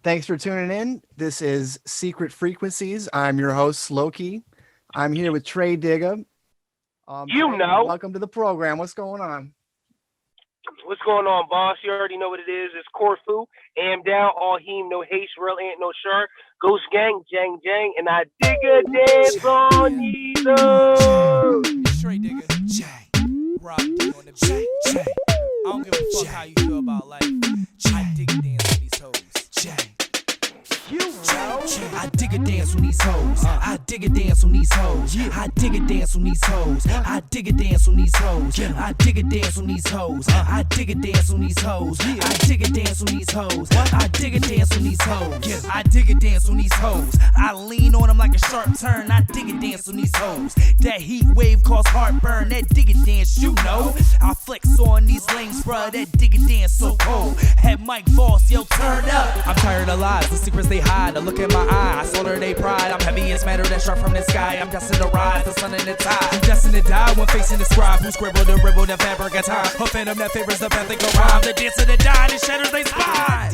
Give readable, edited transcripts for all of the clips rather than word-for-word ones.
Thanks for tuning in. This is Secret Frequencies. I'm your host, Slokey. I'm here with Tray Digga. Welcome to the program. What's going on? What's going on, boss? You already know what it is. It's Corfu, am down, all him, no haste, real ain't no shark. Ghost gang, jang, jang, and I dig a dance on these hoes. Tray Digga, jang, rock D on the beat, jang. I don't give a fuck how you feel about life. I dig a dance on these hoes, jang. I dig a dance on these hoes. I dig a dance on these hoes. I dig a dance on these hoes. I dig a dance on these hoes. I dig a dance on these hoes. I dig a dance on these hoes. I dig a dance on these hoes. I dig a dance on these hoes. I dig a dance on these hoes. I lean on them like a sharp turn. I dig a dance on these hoes. That heat wave cause heartburn. That dig a dance, you know. I flex on these lanes, bruh. That dig a dance so cold. Had Mike Voss, yo, turn up. I'm tired of lies. The secrets they hide. Now look in my eye, I slaughter they pride. I'm heavy as matter that sharp from the sky. I'm destined to rise, the sun and the tide. I'm destined to die when facing the scribe who scribbled and ribbled the fabric of time. A phantom that favors the path they go rhyme. The dance of the die and shatters they spine.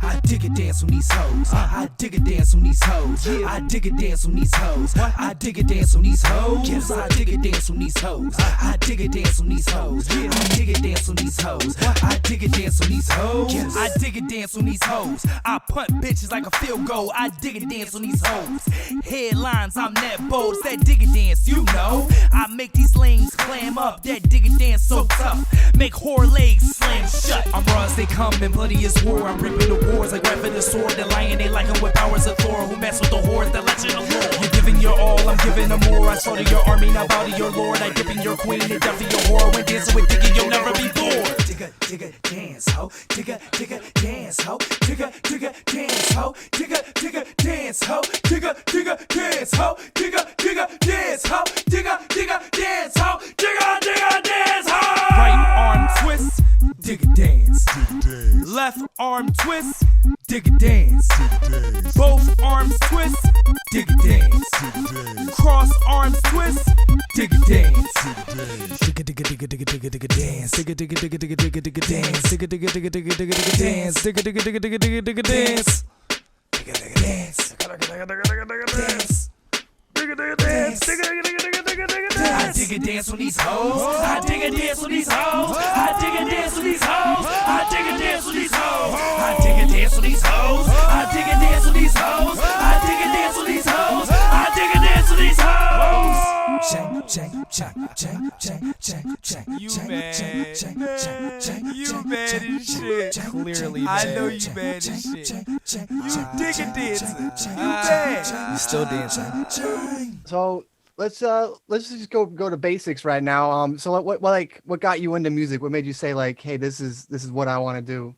I dig a dance on these hoes. I dig a dance on these hoes. I dig a dance on these hoes. I dig a dance on these hoes. I dig a dance on these hoes. I dig a dance on these hoes. I dig a dance on these hoes. I dig a dance on these hoes. I dig a dance on these hoes. I dig a dance on these hoes. I punt bitches like a field goal. I dig a dance on these hoes. Headlines, I'm that bold. It's that dig a dance, you know. I make these lanes clam up. That dig a dance so tough. Make whore legs slam shut. I'm raw as they come and bloody as war. I'm ripping the wars like rapping the sword. The lion they like him with powers of Thor. Who mess with the hordes, the legend of lore. You're giving your all, I'm giving them more. I slaughter your army, now bow to your lord. I dip in your queen and down for your whore. When dancing with Digga, you'll never be bored. Digga, digga, dance, ho. Digga, digga, dance, ho. Digga, digga, dance, ho. Digga, digga, dance, ho. Digga, digga, dance, ho. Digga, digga, dance, ho. Digga, digga, dance, ho. Digga, digga, dance, ho. Right arm twist, digga dance. Left arm twist, digga dance. Both arms twist, digga dance. Cross arms twist, digga dance. Digga digga digga digga digga digga dance. Digga digga digga digga digga digga dance. Digga digga digga digga digga digga dance. Digga digga digga digga digga digga dance. Digga digga dance. Digga digga digga digga digga dance. Digga digga dance. Digga digga digga digga digga digga dance. I dig a dance on these hoes. I dig a dance on these hoes. I dig a dance on these hoes. I dig a dance on these hoes. I dig a dance on these hoes. I dig a dance on these hoes. I dig a dance on these hoes. I dig a dance on these hoes. Chang, chang, chang, chang, chang, chang, chang. You mad? You mad as shit. Clearly mad. I know you mad as shit. You dig a dancer. You mad? You still dancing. So let's just go to basics right now. So what got you into music? What made you say like, hey, this is what I want to do?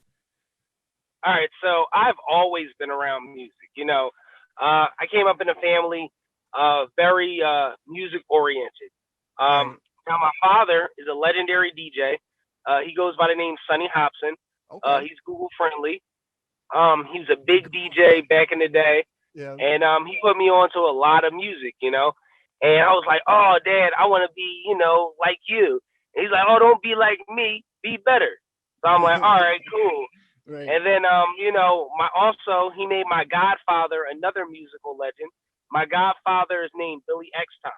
All right, so I've always been around music. I came up in a family very music oriented. Now my father is a legendary DJ. He goes by the name Sonny Hobson. Okay. He's Google friendly. He was a big DJ back in the day. Yeah. And he put me on to a lot of music, And I was like, oh, Dad, I want to be, like you. And he's like, oh, don't be like me, be better. So I'm like, all right, cool. Right. And then, he made my godfather another musical legend. My godfather is named Billy X Time.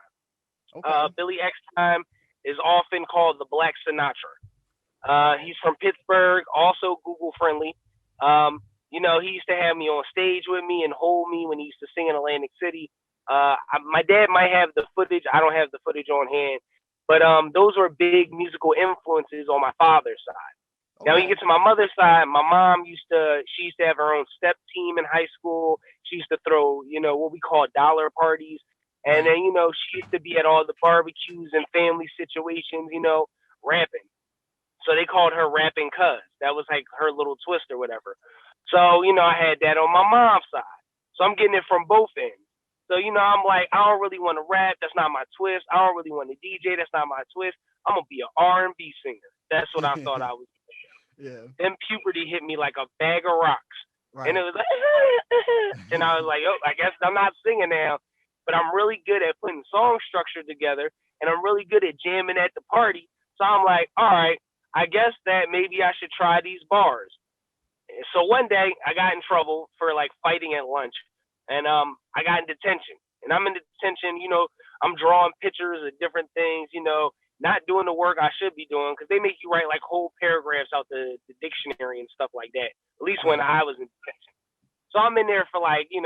Okay. Billy X Time is often called the Black Sinatra. He's from Pittsburgh, also Google friendly. He used to have me on stage with me and hold me when he used to sing in Atlantic City. My dad might have the footage. I don't have the footage on hand. But those were big musical influences on my father's side. Okay. Now, when you get to my mother's side, my mom she used to have her own step team in high school. She used to throw, what we call dollar parties. And then, she used to be at all the barbecues and family situations, rapping. So they called her Rapping Cuz. That was like her little twist or whatever. So, I had that on my mom's side. So I'm getting it from both ends. So, I'm like, I don't really want to rap. That's not my twist. I don't really want to DJ. That's not my twist. I'm going to be an R&B singer. That's what I thought I was. Yeah. Then puberty hit me like a bag of rocks. Right. And it was like, and I was like, oh, I guess I'm not singing now. but I'm really good at putting song structure together, and I'm really good at jamming at the party. So I'm like, all right, I guess that maybe I should try these bars. So one day I got in trouble for like fighting at lunch, and I got in detention. And I'm in detention, I'm drawing pictures of different things, not doing the work I should be doing, because they make you write like whole paragraphs out the dictionary and stuff like that. At least when I was in detention. So I'm in there for like 8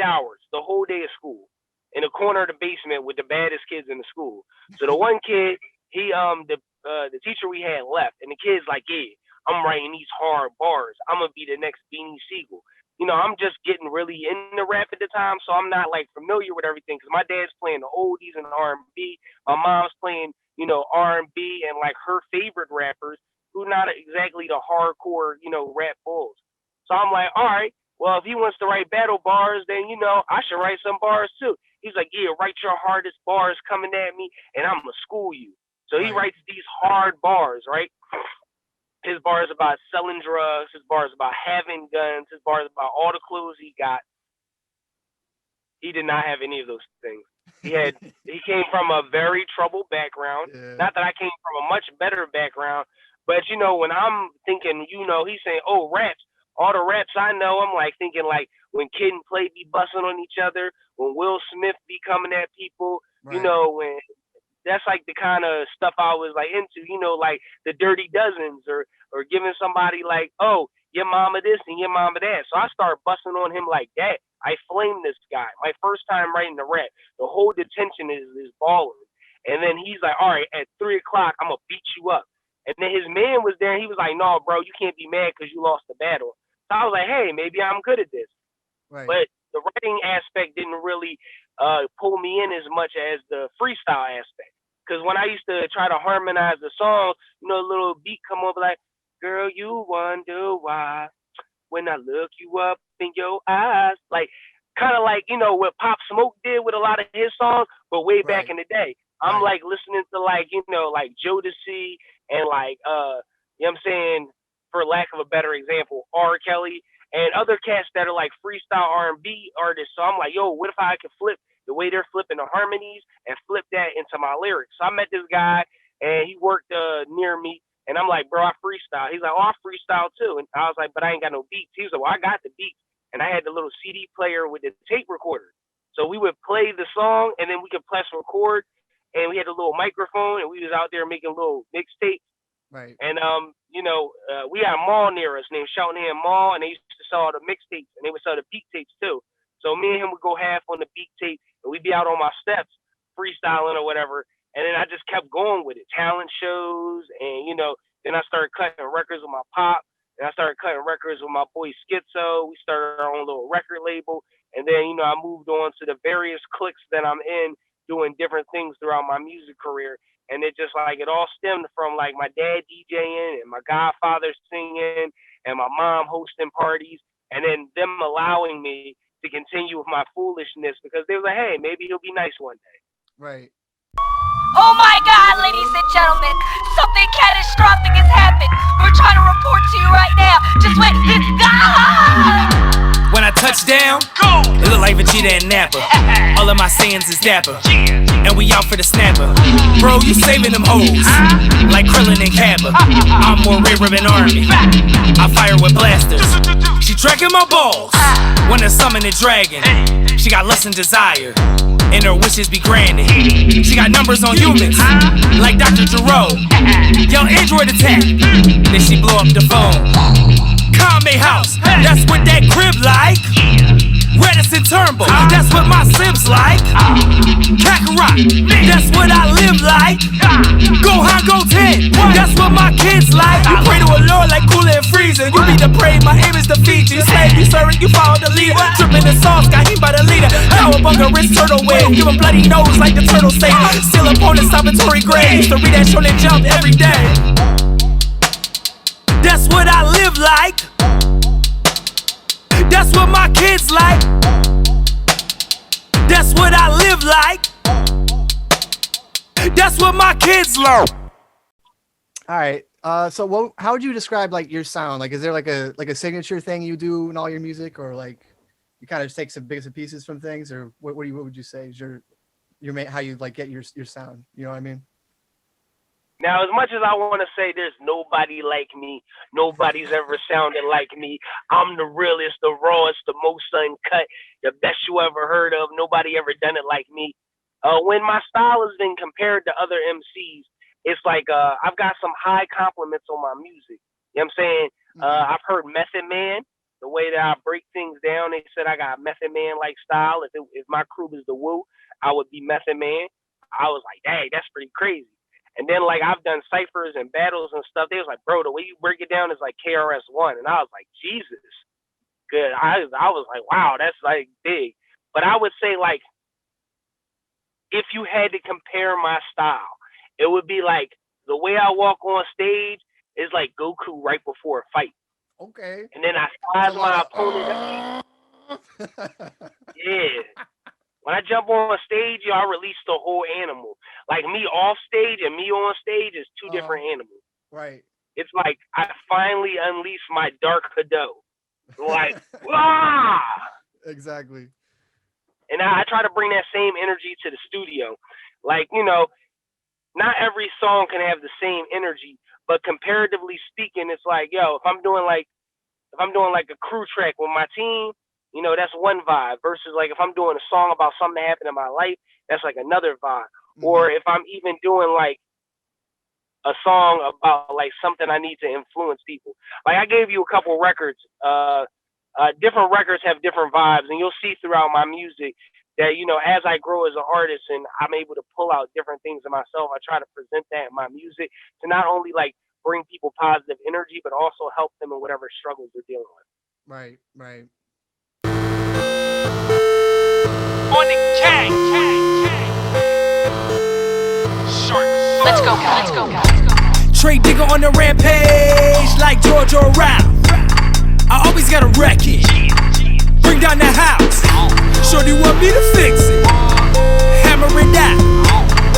hours, the whole day of school, in the corner of the basement with the baddest kids in the school. So the one kid, the teacher we had left, and the kid's like, yeah, I'm writing these hard bars. I'm gonna be the next Beanie Siegel. I'm just getting really into rap at the time, so I'm not like familiar with everything. Cause my dad's playing the oldies and the R&B. My mom's playing, R&B and like her favorite rappers, who not exactly the hardcore, rap bulls. So I'm like, all right, well, if he wants to write battle bars, then I should write some bars too. He's like, yeah, write your hardest bars coming at me, and I'm gonna school you. So he writes these hard bars, right? His bars about selling drugs. His bars about having guns. His bars about all the clothes he got. He did not have any of those things. He came from a very troubled background. Yeah. Not that I came from a much better background, but when I'm thinking, he's saying, oh, raps. All the raps I know, I'm like thinking like when Kid and Play be busting on each other, when Will Smith be coming at people, when that's like the kind of stuff I was like into, like the Dirty Dozens or giving somebody like, oh, your mama this and your mama that. So I started busting on him like that. I flamed this guy. My first time writing the rap. The whole detention is balling. And then he's like, all right, at 3 o'clock, I'm going to beat you up. And then his man was there. And he was like, no, bro, you can't be mad because you lost the battle. So I was like, hey, maybe I'm good at this. Right. But the writing aspect didn't really pull me in as much as the freestyle aspect. Because when I used to try to harmonize the song, a little beat come over like, girl, you wonder why when I look you up in your eyes. Like, kind of like, what Pop Smoke did with a lot of his songs, but way back in the day. I'm like listening to like, like Jodeci and like, you know what I'm saying, for lack of a better example, R. Kelly and other cats that are like freestyle R&B artists. So I'm like, yo, what if I could flip the way they're flipping the harmonies and flip that into my lyrics? So I met this guy and he worked near me, and I'm like, bro, I freestyle. He's like, oh, I freestyle too. And I was like, but I ain't got no beats. He was like, well, I got the beats. And I had the little CD player with the tape recorder. So we would play the song and then we could press record, and we had a little microphone and we was out there making little mixtapes. Right. And we had a mall near us named Cheltenham Mall, and they used to sell all the mixtapes, and they would sell the beat tapes too. So me and him would go half on the beat tape, and we'd be out on my steps freestyling or whatever. And then I just kept going with it, talent shows, and then I started cutting records with my pop, and I started cutting records with my boy Schizo. We started our own little record label, and then I moved on to the various cliques that I'm in, doing different things throughout my music career. And it just like, it all stemmed from like my dad DJing and my godfather singing and my mom hosting parties, and then them allowing me to continue with my foolishness because they were like, hey, maybe he'll be nice one day. Right. Oh my God, ladies and gentlemen, something catastrophic has happened. We're trying to report to you right now. Just wait. When I touch down, it look like Vegeta and Nappa. All of my sayings is dapper, and we out for the snapper. Bro, you saving them hoes like Krillin and Kappa. I'm more rare than Army. I fire with blasters. She tracking my balls. Wanna summon a dragon. She got lust and desire, and her wishes be granted. She got numbers on humans, like Dr. Jerome. Yo, Android attack, then she blow up the phone. Kame house, that's what that crib like. Redison Turnbull, that's what my Sims like. Kakarot, that's what I live like. Gohan Go 10, that's what my kids like. You pray to a Lord like Cooler and Freezer. You be the prey, my aim is to feed you. Slave, you serve it, you follow the leader. Dripping the sauce, got hit by the leader. Cowabunga wrist turtle wave, give him bloody nose like the turtle say. Still opponent, Salvatore Gray. Used to read that Shonen Jump every day. That's what I live like. That's what my kids like. That's what I live like. That's what my kids learn. All right. So how would you describe like your sound? Like, is there like a signature thing you do in all your music, or like you kind of take some bits and pieces from things, or what would you say is your how you like get your sound? You know what I mean? Now, as much as I want to say there's nobody like me, nobody's ever sounded like me. I'm the realest, the rawest, the most uncut, the best you ever heard of. Nobody ever done it like me. When my style has been compared to other MCs, it's like I've got some high compliments on my music. You know what I'm saying? I've heard Method Man, the way that I break things down. They said I got Method Man like style. If my crew was the Wu, I would be Method Man. I was like, dang, that's pretty crazy. And then like I've done ciphers and battles and stuff. They was like, bro, the way you break it down is like KRS-One, and I was like, Jesus, good. I was like, wow, that's like big. But I would say like, if you had to compare my style, it would be like the way I walk on stage is like Goku right before a fight. Okay. And then I size my opponent up. Yeah. When I jump on stage, I release the whole animal. Like me off stage and me on stage is two different animals. Right. It's like I finally unleashed my dark Hado. Like, ah! Exactly. And I try to bring that same energy to the studio. Like, you know, not every song can have the same energy, but comparatively speaking, it's like, yo, if I'm doing like a crew track with my team, you know, that's one vibe versus like if I'm doing a song about something that happened in my life, that's like another vibe. Or if I'm even doing like a song about like something I need to influence people. Like I gave you a couple records. Different records have different vibes, and you'll see throughout my music that, you know, as I grow as an artist and I'm able to pull out different things in myself, I try to present that in my music to not only like bring people positive energy, but also help them in whatever struggles they're dealing with. Right, right. On the gang. Let's go, guys. Let's go, guys. Tray Digga on the rampage like Georgia Rap. I always gotta wreck it. Bring down the house. Shorty want me to fix it. Hammer it out.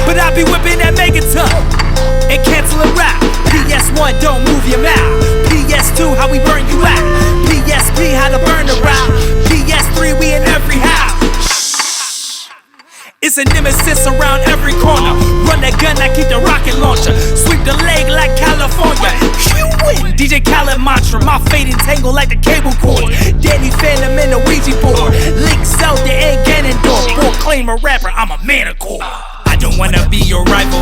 But I be whipping that megaton and cancel a rap. PS1, don't move your mouth. PS2, how we burn you out. PSP, how to burn the route. PS3, we in every house. It's a nemesis around every corner. Run that gun, I keep the rocket launcher. Sweep the leg like California. You win. DJ Khaled mantra, my fate entangled like the cable cord. Danny Phantom in the Ouija board. Link Zelda and Ganondorf. Proclaim a rapper, I'm a manicore. I don't wanna be your rival.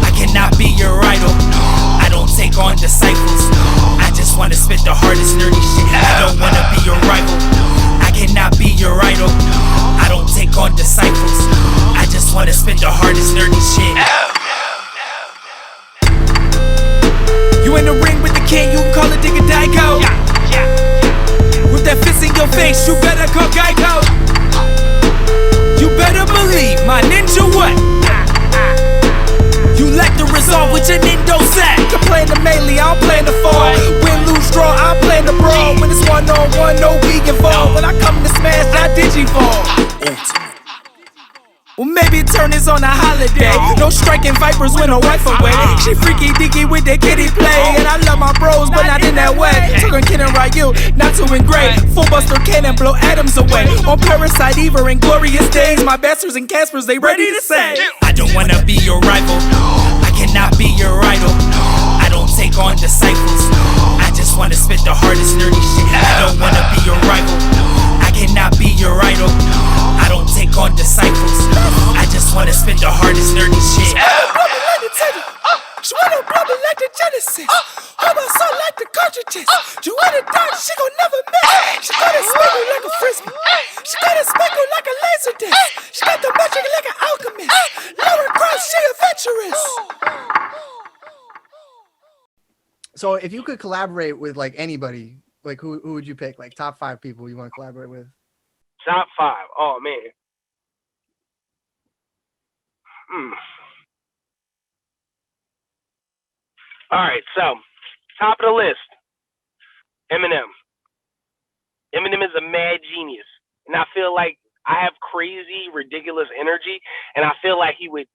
I cannot be your idol. I don't take on disciples. I just wanna spit the hardest nerdy shit. I don't wanna be your rival. I cannot be your idol. I don't take on disciples. I just wanna spit the hardest nerdy shit. You in the ring with the king, you can call it Digga Dyko. With that fist in your face, you better call Geico. You better believe my ninja what? You lack the resolve with your Nindo sack. I'm playing the melee, I'm playing the fall. Win, lose, draw, I'm playing the brawl. When it's one-on-one, no we involved. When I come to smash, I digivolve. Well, maybe turn this on a holiday. No striking vipers when a wife away. She freaky deaky with that kitty play. And I love my bros, but not in that way. Talking Ken and Ryu, not to engrave. Full buster cannon, blow atoms away. On Parasite Eva and glorious days. My bastards and Caspers, they ready to say. I don't wanna be your rival. I cannot be your idol. I don't take on disciples. I just wanna spit the hardest nerdy shit. I don't wanna be your rival. I cannot be your idol. I don't take on disciples. I just wanna spit the hardest nerdy shit. She wanna blow me like the Genesis. Hold my soul like the cartridges. You wanna die, she gon' never miss. She got a sparkle like a frisbee. She got a sparkle like a laser disc. She got the magic like an alchemist. Lower cross, she adventurous. So if you could collaborate with like anybody, like who would you pick? Like top 5 people you want to collaborate with? Top 5. Oh man. All right, so top of the list, Eminem. Eminem is a mad genius, and I feel like I have crazy, ridiculous energy, and I feel like he would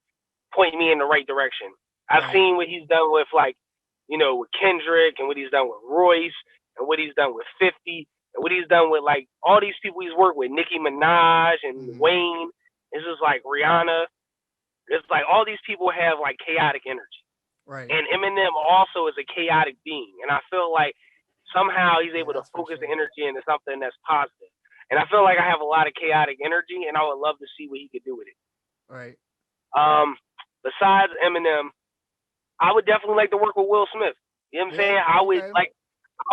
point me in the right direction. I've seen what he's done with, like, you know, with Kendrick, and what he's done with Royce, and what he's done with 50, and what he's done with like all these people he's worked with, Nicki Minaj and Wayne. This is like Rihanna. It's like all these people have like chaotic energy. Right. And Eminem also is a chaotic being. And I feel like somehow he's able to focus the energy into something that's positive. And I feel like I have a lot of chaotic energy, and I would love to see what he could do with it. Right. Besides Eminem, I would definitely like to work with Will Smith. You know what I'm saying? I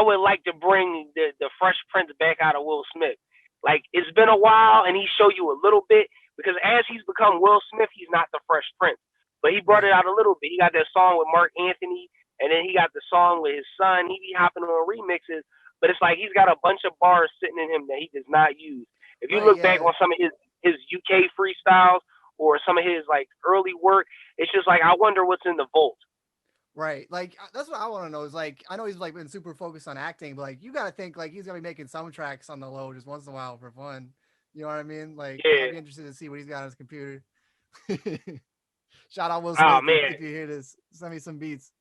would like to bring the Fresh Prince back out of Will Smith. Like, it's been a while, and he showed you a little bit, because as he's become Will Smith, he's not the Fresh Prince. But he brought it out a little bit. He got that song with Mark Anthony, and then he got the song with his son. He be hopping on remixes, but it's like he's got a bunch of bars sitting in him that he does not use. If you look back on some of his UK freestyles or some of his like early work, it's just like, I wonder what's in the vault. Right. Like, that's what I want to know is like, I know he's like been super focused on acting, but like, you got to think like he's going to be making some tracks on the low just once in a while for fun. You know what I mean? Like, I'd be interested to see what he's got on his computer. Shout out Will Smith. Oh, man. If you hear this, send me some beats.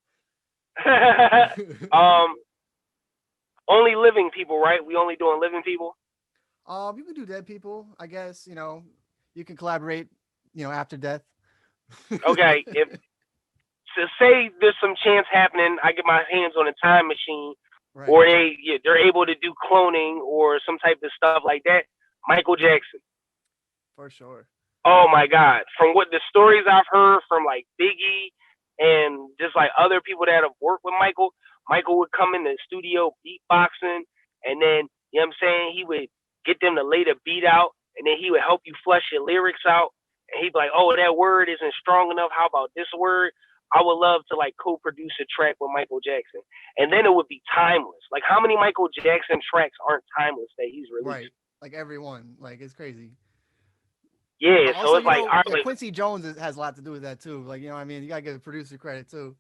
Only living people, right? We only doing living people? You can do dead people, I guess. You know, you can collaborate, you know, after death. Okay. If to say there's some chance happening, I get my hands on a time machine, or they're able to do cloning or some type of stuff like that. Michael Jackson. For sure. Oh my God. From what the stories I've heard from like Biggie and just like other people that have worked with Michael would come in the studio beatboxing, and then, you know what I'm saying, he would get them to lay the beat out, and then he would help you flesh your lyrics out. And he'd be like, oh, that word isn't strong enough. How about this word? I would love to like co-produce a track with Michael Jackson. And then it would be timeless. Like, how many Michael Jackson tracks aren't timeless that he's released? Right. Like everyone. Like, it's crazy. Yeah, also, so it's like, know, Quincy Jones has a lot to do with that too. Like, you know what I mean? You gotta give the producer credit too.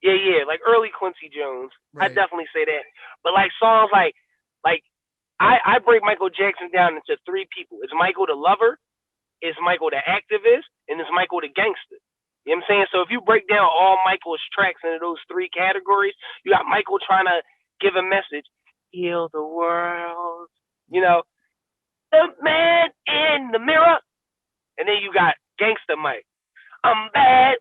Yeah, like early Quincy Jones. Right. I definitely say that. But like songs like I break Michael Jackson down into three people. It's Michael the lover, it's Michael the activist, and it's Michael the gangster. You know what I'm saying? So if you break down all Michael's tracks into those three categories, you got Michael trying to give a message, heal the world, you know, the man in the mirror. And then you got gangster Mike. I'm bad.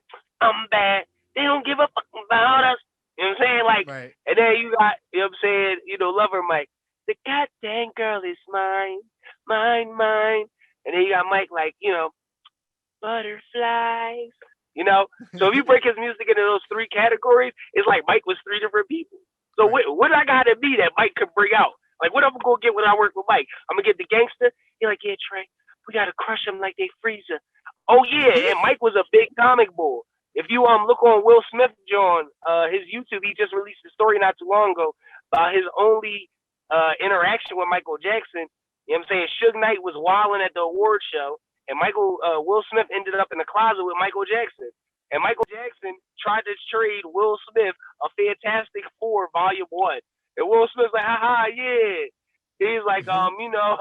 They don't give a fuck about us. You know what I'm saying? Like, and then you got, you know what I'm saying, you know, lover Mike. The goddamn girl is mine. And then you got Mike like, you know, butterflies. You know? So if you break his music into those three categories, it's like Mike was three different people. So what I gotta be that Mike could bring out? Like, what I'm gonna get when I work with Mike? I'm gonna get the gangster. You're like, yeah, Trey, we gotta crush him like they freezer. Oh yeah, and Mike was a big comic bull. If you look on Will Smith, John, his YouTube, he just released a story not too long ago about his only interaction with Michael Jackson. You know what I'm saying? Suge Knight was wilding at the award show, and Will Smith ended up in the closet with Michael Jackson. And Michael Jackson tried to trade Will Smith a Fantastic Four Volume 1. And Will Smith's like, haha, yeah. He's like, you know,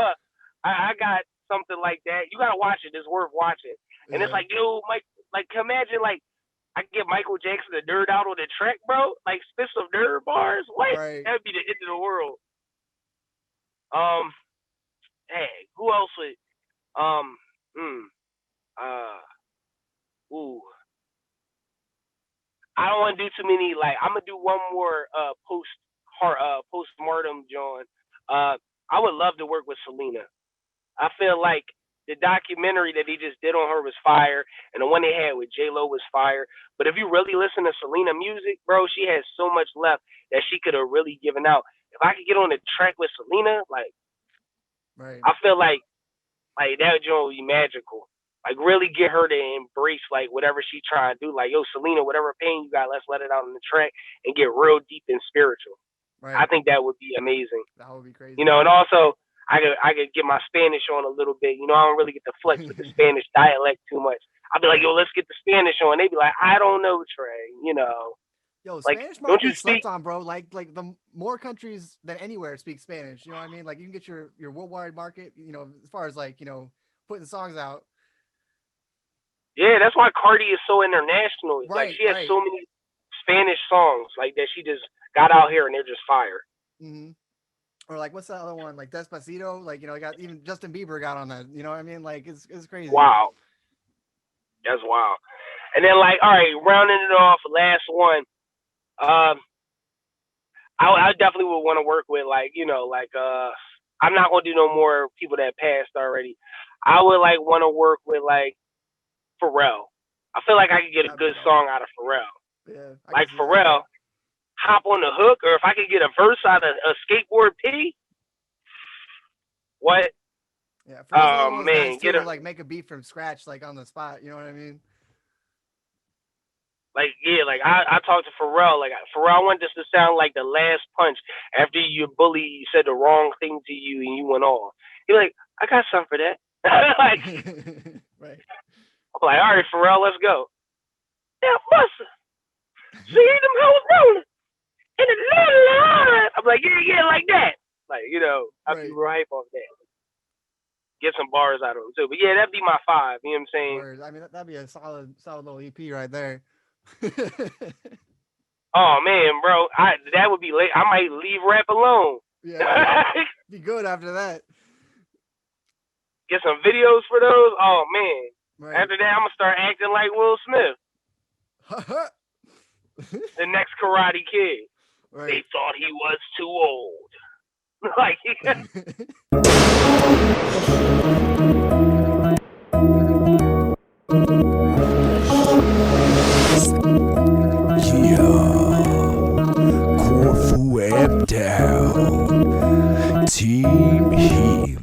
I got something like that. You gotta watch it. It's worth watching. And it's like, yo, Mike, like, imagine, like, I can get Michael Jackson to nerd out on the track, bro. Like, spit some nerd bars. What? That'd be the end of the world. Hey, who else would? I don't want to do too many. Like, I'm gonna do one more postmortem, John. I would love to work with Selena. I feel like the documentary that he just did on her was fire, and the one they had with J-Lo was fire. But if you really listen to Selena music, bro, she has so much left that she could have really given out. If I could get on the track with Selena, like, I feel like that joint would be magical. Like, really get her to embrace, like, whatever she trying to do. Like, yo, Selena, whatever pain you got, let's let it out on the track and get real deep and spiritual. I think that would be amazing. That would be crazy. You know, and also, I could get my Spanish on a little bit. You know, I don't really get to flex with the Spanish dialect too much. I'd be like, yo, let's get the Spanish on. They'd be like, I don't know, Trey. You know. Yo, like, Spanish market is slept on, bro. Like the more countries than anywhere speak Spanish. You know what I mean? Like, you can get your worldwide market, you know, as far as like, you know, putting songs out. Yeah, that's why Cardi is so international. Like, she has so many Spanish songs like that she just got out here and they're just fire. Mm-hmm. Or like, what's the other one? Like Despacito. Like, you know, got even Justin Bieber got on that. You know what I mean? Like, it's crazy. Wow, that's wild. And then like, all right, rounding it off, last one. I definitely would want to work with like, you know, like I'm not gonna do no more people that passed already. I would like want to work with like Pharrell. I feel like I could get a good song out of Pharrell. Yeah, like Pharrell, hop on the hook, or if I could get a verse out of a Skateboard P. What? Yeah. Oh man, get like make a beat from scratch, like on the spot. You know what I mean? Like, yeah, like I talked to Pharrell. Like, Pharrell, I want this to sound like the last punch after your bully said the wrong thing to you and you went off. He's like, I got something for that. Like, right. I'm like, all right, Pharrell, let's go. Yeah, muscle. See them hoes rolling in the little line. I'm like, yeah, like that. Like, you know, I'd be real hype off that. Get some bars out of them too. But yeah, that'd be my 5. You know what I'm saying? Words. I mean, that'd be a solid little EP right there. Oh man, bro, that would be late. I might leave rap alone. Yeah, be good after that. Get some videos for those. Oh man, right. After that, I'm gonna start acting like Will Smith, the next Karate Kid. Right. They thought he was too old. Like. Down, Team Him.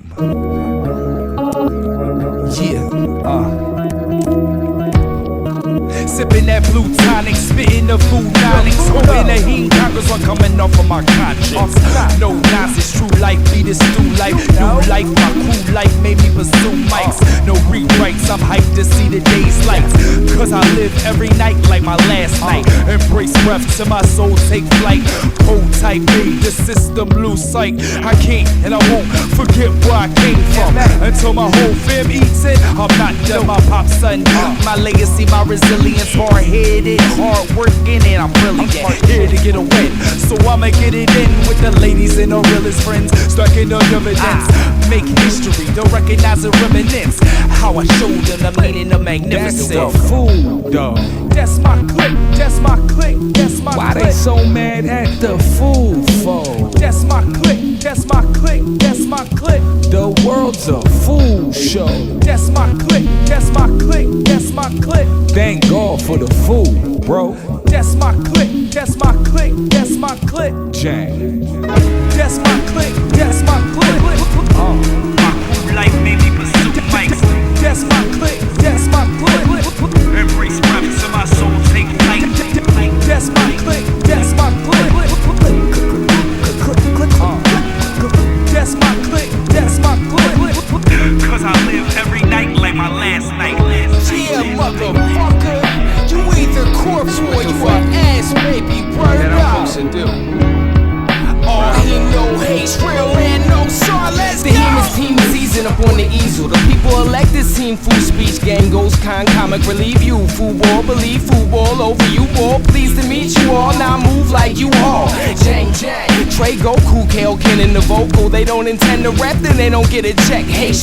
Sipping that blue tonic, spitting the food knowledge, hoping the heme conquers are coming off of my conscience. No nonsense, true life be this new life. New life, my cool life made me pursue mics. No rewrites, I'm hyped to see the day's lights. Cause I live every night like my last night. Embrace breath till my soul take flight. Hold tight, made the system lose sight. I can't and I won't forget where I came from. Until my whole fam eats it, I'm not done. My pop son, my legacy, my resilience. Hard-headed, hard-working, and I'm brilliant. Here to get a win, so I'ma get it in with the ladies and the realest friends. Stuck in the dividends, make history, they'll recognize and reminisce how I showed them the meaning of magnificent. That's the food, dog. That's my clique, that's my clique, that's my clique. Why they so mad at the food for? That's my clique, that's my clique, that's my clique. The world's a food show. That's my clique, that's my clique, that's my clique. Thank God for the food, bro. That's my clique, that's my clique, that's my clique. Jang. That's my clique, that's my clique. My cool life made me pursue mics. That's my clique, that's my clique. Embrace rap so my soul take flight. That's my clique, that's my clique. That's my clique, that's my clique. Cause I live every night like my last night. Yeah, motherfucker, you either corpse or you an ass, baby. Word up. All he know hates real and no sorry. Let's go. The Hemus team is easing up on the easel. The people elect this team. Full speech game goes comic relieve you. Football believe football over you all. Pleased to meet you all. Now move like you all. Jang Jang, Tray Goku, Kale Ken in the vocal. They don't intend to rap, then they don't get a check. Hey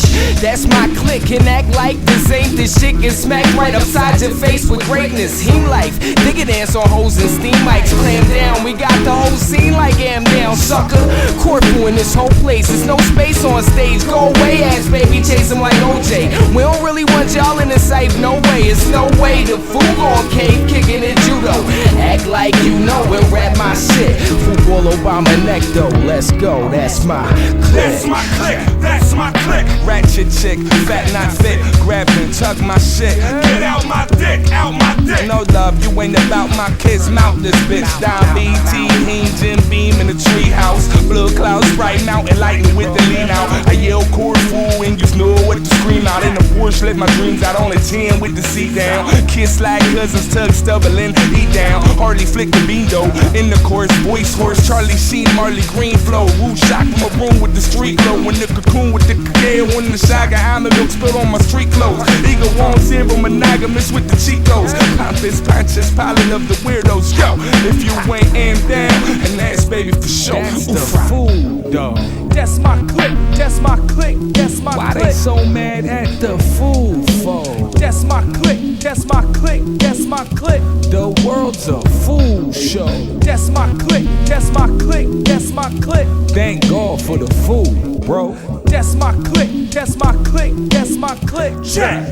that's my clique. And act like this ain't the shit. Get smacked right upside your face with greatness. Heme life, Digga dance on hoes and steam mics. Clam down, we got the whole scene like am down. Sucker, Corfu in this whole place. There's no space on stage. Go away, ass baby, chase him like OJ. We don't really want y'all in the safe. No way, it's no way. The fool on cave, kicking it judo. Act like you know and rap my shit. Football Obama neck though. Let's go. That's my clique. That's my clique. That's my clique. Ratchet chick, fat not fit. Grab and tuck my shit. Get out my dick, out my dick. No love, you ain't about my kids. Mount this bitch. Down BT, Heen, Jim Beam in the treehouse. Blue clouds, bright mountain, lightning with the lean out. I yell chord fool and you know what to scream out. In the Porsche, let my dreams out on a 10 with the seat down. Kiss like cousins, tug stubbling, eat down. Hardly flick the bean though. In the chorus, voice horse, Charlie Marley Sheen, Marley Green flow. Woo shock maroon with the street glow. When the cocoon with the cacao. When the saga almond milk spilled on my street clothes. Ego won't zero monogamous with the Chicos. Pompous, conscious, pilot of the weirdos. Yo, if you ain't aimed down, and that's baby for sure. That's the food, dog. That's my clique, that's my clique, that's my clique. Why they so mad at the food for? That's my clique, that's my clique, that's my clique. The world's a food show. That's my clique, that's my clique, that's my clique. Thank God for the food, bro. That's my clique, that's my clique, that's my clique. Yeah.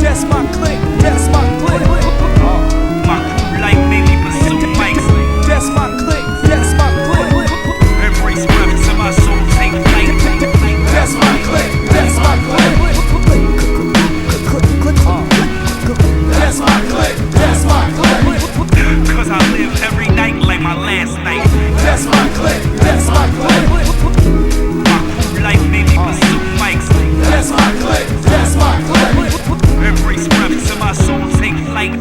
That's my clique, that's my clique. My crew like baby pursue mics. That's my clique, that's my clique. Embrace raps and my soul take flight. That's my clique, that's my clique. That's my clique, that's my clique. Cause I live every night like my last night. That's my clique, that's my clique. My crew like baby pursue mics. That's my clique, that's my clique. Embrace raps and my soul take flight.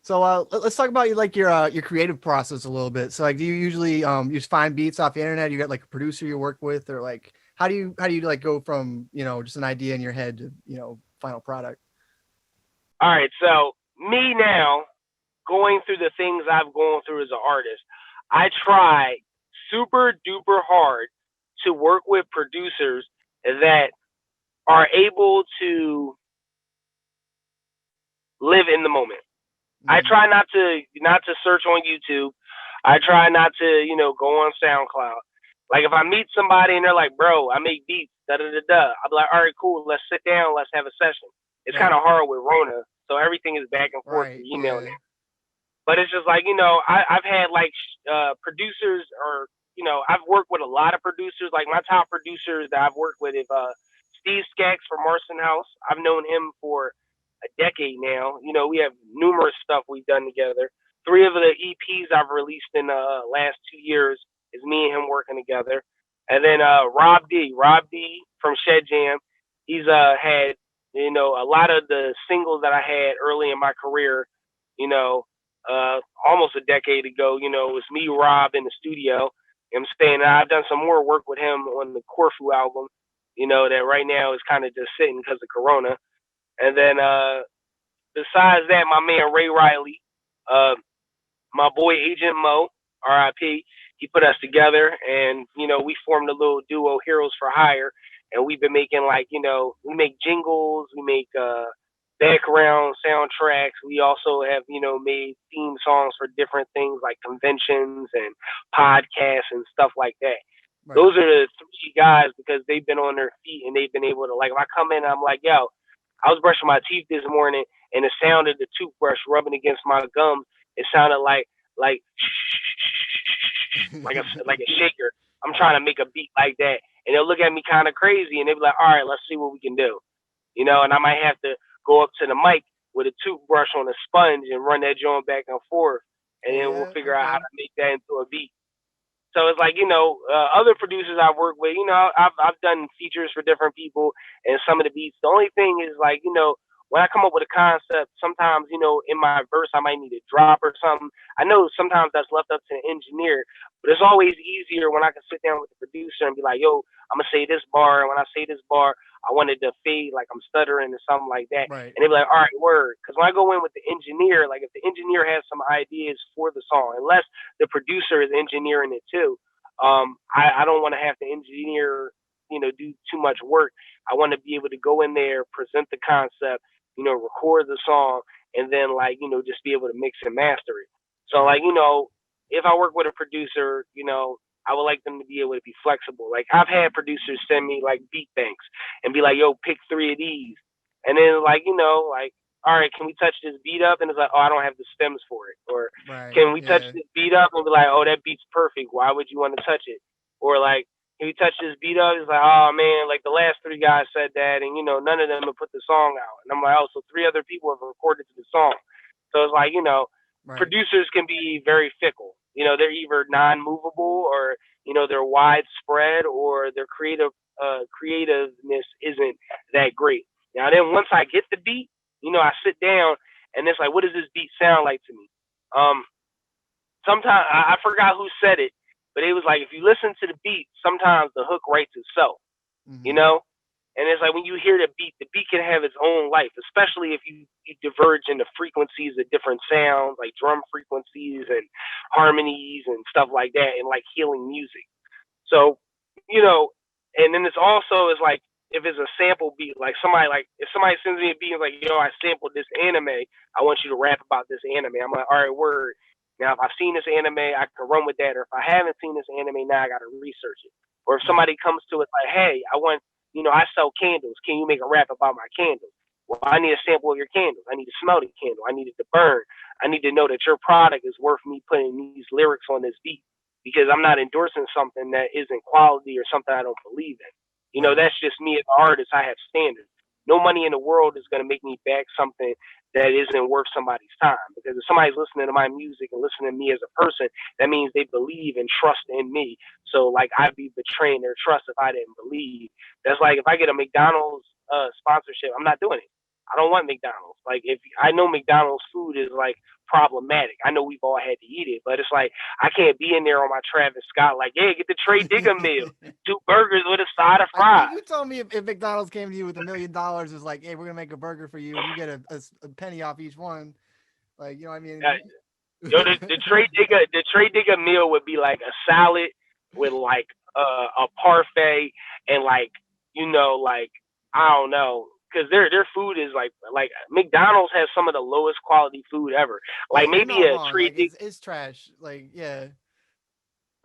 So let's talk about your creative process a little bit. So like, do you usually you just find beats off the internet? You got like a producer you work with, or like how do you like go from just an idea in your head to final product? All right, so me now going through the things I've gone through as an artist, I try super duper hard to work with producers that are able to live in the moment. I try not to search on YouTube. I try not to, go on SoundCloud. Like if I meet somebody and they're like, bro, I make beats, da da da da. I'll be like, all right, cool, let's sit down, let's have a session. It's kind of hard with Rona, so everything is back and forth through email now. But it's just like, I've had like producers, or I've worked with a lot of producers. Like my top producers that I've worked with is Steve Skaggs from Marston House. I've known him for a decade now. We have numerous stuff we've done together. 3 of the EPs I've released in the last 2 years is me and him working together. And then Rob D from Shed Jam. He's had a lot of the singles that I had early in my career. Almost a decade ago. It was me, Rob, in the studio. I'm saying I've done some more work with him on the Corfu album. That right now is kind of just sitting because of Corona. And then besides that, my man Ray Riley, my boy Agent Mo, R.I.P., he put us together, and we formed a little duo, Heroes for Hire, and we've been making we make jingles, we make background soundtracks. We also have made theme songs for different things like conventions and podcasts and stuff like that. Right. Those are the 3 guys because they've been on their feet and they've been able to, like, if I come in, I'm like, yo, I was brushing my teeth this morning, and the sound of the toothbrush rubbing against my gums, it sounded like like a shaker. I'm trying to make a beat like that, and they'll look at me kind of crazy, and they'll be like, all right, let's see what we can do, and I might have to go up to the mic with a toothbrush on a sponge and run that joint back and forth, and then we'll figure out how to make that into a beat. So it's like, other producers I've worked with, I've done features for different people and some of the beats. The only thing is like, when I come up with a concept, sometimes, in my verse, I might need a drop or something. I know sometimes that's left up to the engineer, but it's always easier when I can sit down with the producer and be like, yo, I'm going to say this bar. And when I say this bar, I wanted to fade like I'm stuttering or something like that. Right. And they be like, all right, word. Because when I go in with the engineer, like if the engineer has some ideas for the song, unless the producer is engineering it too, I don't want to have the engineer, do too much work. I want to be able to go in there, present the concept, record the song, and then just be able to mix and master it. So if I work with a producer, I would like them to be able to be flexible. Like I've had producers send me like beat banks and be like, yo, pick 3 of these. And then all right, can we touch this beat up? And it's like, oh, I don't have the stems for it. Or can we touch this beat up? And be like, oh, that beat's perfect. Why would you want to touch it? Or like, Can you touch this beat up? He's like, oh man, like the last 3 guys said that, and you know, none of them have put the song out. And I'm like, oh, so 3 other people have recorded to the song. So it's like, you know, producers can be very fickle. You know, they're either non-movable, or you know, they're widespread, or their creativeness isn't that great. Now then, once I get the beat, you know, I sit down and it's like, what does this beat sound like to me? Sometimes I forgot who said it, but it was like, if you listen to the beat, sometimes the hook writes itself, you know? And it's like, when you hear the beat can have its own life, especially if you diverge into frequencies of different sounds, like drum frequencies and harmonies and stuff like that, and like healing music. So, you know, and then it's also is like, if it's a sample beat, like if somebody sends me a beat and like, yo, I sampled this anime, I want you to rap about this anime. I'm like, all right, word. Now, if I've seen this anime, I can run with that. Or if I haven't seen this anime, now I got to research it. Or if somebody comes to it like, hey, I sell candles. Can you make a rap about my candles? Well, I need a sample of your candles. I need to smell the candle. I need it to burn. I need to know that your product is worth me putting these lyrics on this beat, because I'm not endorsing something that isn't quality or something I don't believe in. You know, that's just me as an artist. I have standards. No money in the world is going to make me back something that isn't worth somebody's time. Because if somebody's listening to my music and listening to me as a person, that means they believe and trust in me. So, like, I'd be betraying their trust if I didn't believe. That's like if I get a McDonald's sponsorship, I'm not doing it. I don't want McDonald's. Like, if I know McDonald's food is like problematic, I know we've all had to eat it, but it's like I can't be in there on my Travis Scott like, hey, get the Tray Digga meal, 2 burgers with a side of fries. You told me if McDonald's came to you with $1 million, it's like, hey, we're gonna make a burger for you, and you get a penny off each one. Like, you know what I mean? Yo, the Tray Digga meal would be like a salad with like a parfait and like, you know, like, I don't know. Because their food is like McDonald's has some of the lowest quality food ever. Like maybe a Tray Digga, it's trash. Like, yeah.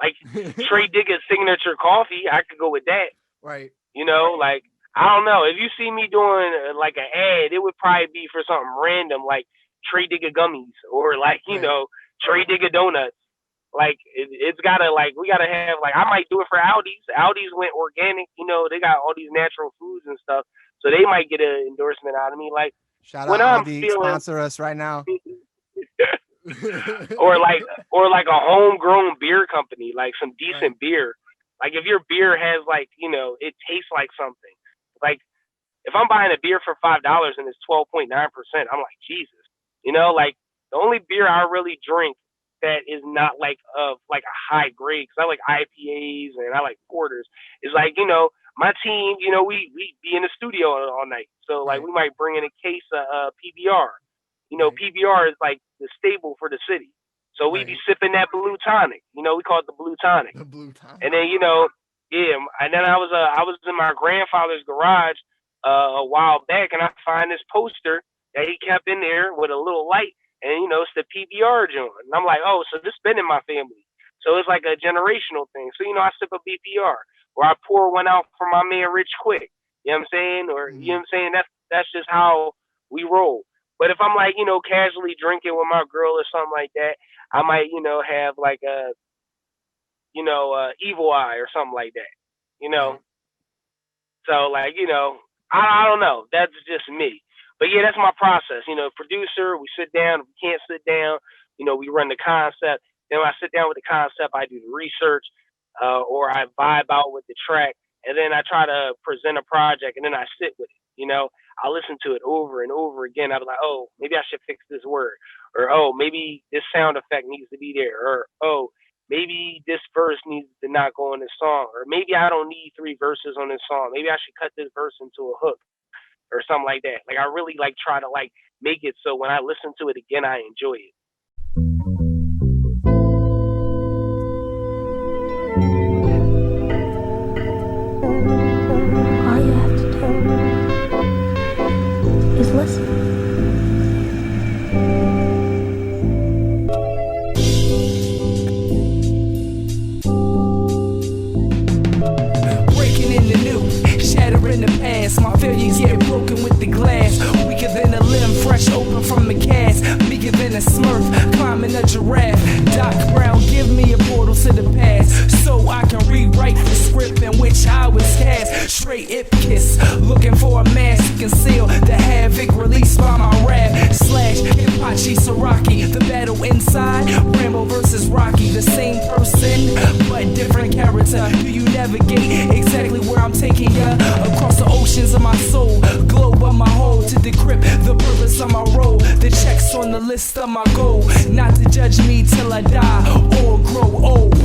Like Tray Digga signature coffee, I could go with that. Right. You know, like, I don't know. If you see me doing like an ad, it would probably be for something random like Tray Digga gummies or like, you know, Tray Digga donuts. Like it's gotta, like, we gotta have, like, I might do it for Aldi's. Aldi's went organic, you know, they got all these natural foods and stuff. So they might get an endorsement out of me. Like, shout out Aldi, sponsor us right now. or like a homegrown beer company, like some decent beer. Like if your beer has, like, you know, it tastes like something. Like if I'm buying a beer for $5 and it's 12.9%, I'm like, Jesus. You know, like the only beer I really drink that is not like of like a high grade, because I like IPAs and I like porters, is like, you know, my team, you know, we be in the studio all night. So like we might bring in a case of PBR. You know, PBR is like the staple for the city. So we be sipping that blue tonic. You know, we call it the blue tonic. The blue tonic. And then, you know, and then I was in my grandfather's garage a while back, and I find this poster that he kept in there with a little light, and, you know, it's the PBR joint. And I'm like, oh, so this been in my family. So it's like a generational thing. So, you know, I sip a BPR, or I pour one out for my man Rich Quick. You know what I'm saying? Or, you know what I'm saying? That's just how we roll. But if I'm like, you know, casually drinking with my girl or something like that, I might, you know, have like a, you know, Evil Eye or something like that, you know? So like, you know, I don't know. That's just me. But yeah, that's my process. You know, producer, we sit down. If we can't sit down, you know, we run the concept. Then when I sit down with the concept, I do the research, or I vibe out with the track. And then I try to present a project, and then I sit with it. You know, I listen to it over and over again. I'll be like, oh, maybe I should fix this word. Or, oh, maybe this sound effect needs to be there. Or, oh, maybe this verse needs to not go in this song. Or maybe I don't need 3 verses on this song. Maybe I should cut this verse into a hook or something like that. Like, I really, like, try to, like, make it so when I listen to it again, I enjoy it. All you have to do is listen. In the past, my failures get broken with the glass. Weaker than a limb, fresh open from the cast. Meeker than a smurf, straight ip kiss. Looking for a mask to conceal the havoc released by my rap. Slash Hipachi Saraki. The battle inside, Rambo versus Rocky. The same person, but different character. Do you navigate exactly where I'm taking ya? Across the oceans of my soul, globe of my whole, to decrypt the purpose of my role. The checks on the list of my goals. Not to judge me till I die or grow old.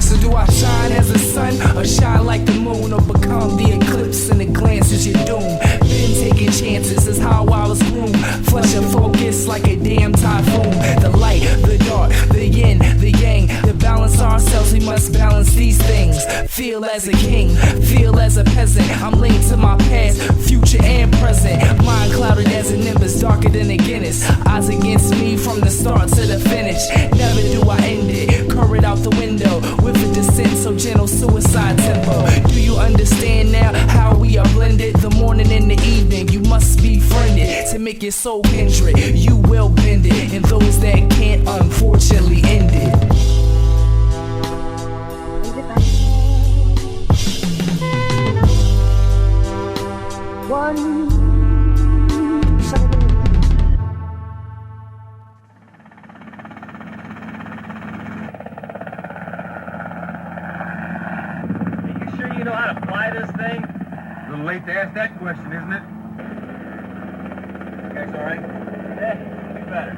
So do I shine as the sun, or shine like the moon, or become the eclipse in the glance is your doom? Been taking chances is how I was groomed. Flesh and focus like a damn typhoon. The light, the dark, the yin, the yang. To balance ourselves, we must balance these things. Feel as a king, feel as a peasant. I'm linked to my past, future and present. Mind clouded as a nimbus, darker than a Guinness. Odds against me from the start to the finish. Never do I end it, current out the window with a descent so gentle, suicide tempo. Do you understand now how we are blended? The morning and the evening, you must be friended to make your soul kindred. You will bend it, and those that can't, unfortunately, end it. You know how to fly this thing? A little late to ask that question, isn't it? Okay, all right. Yeah, be better.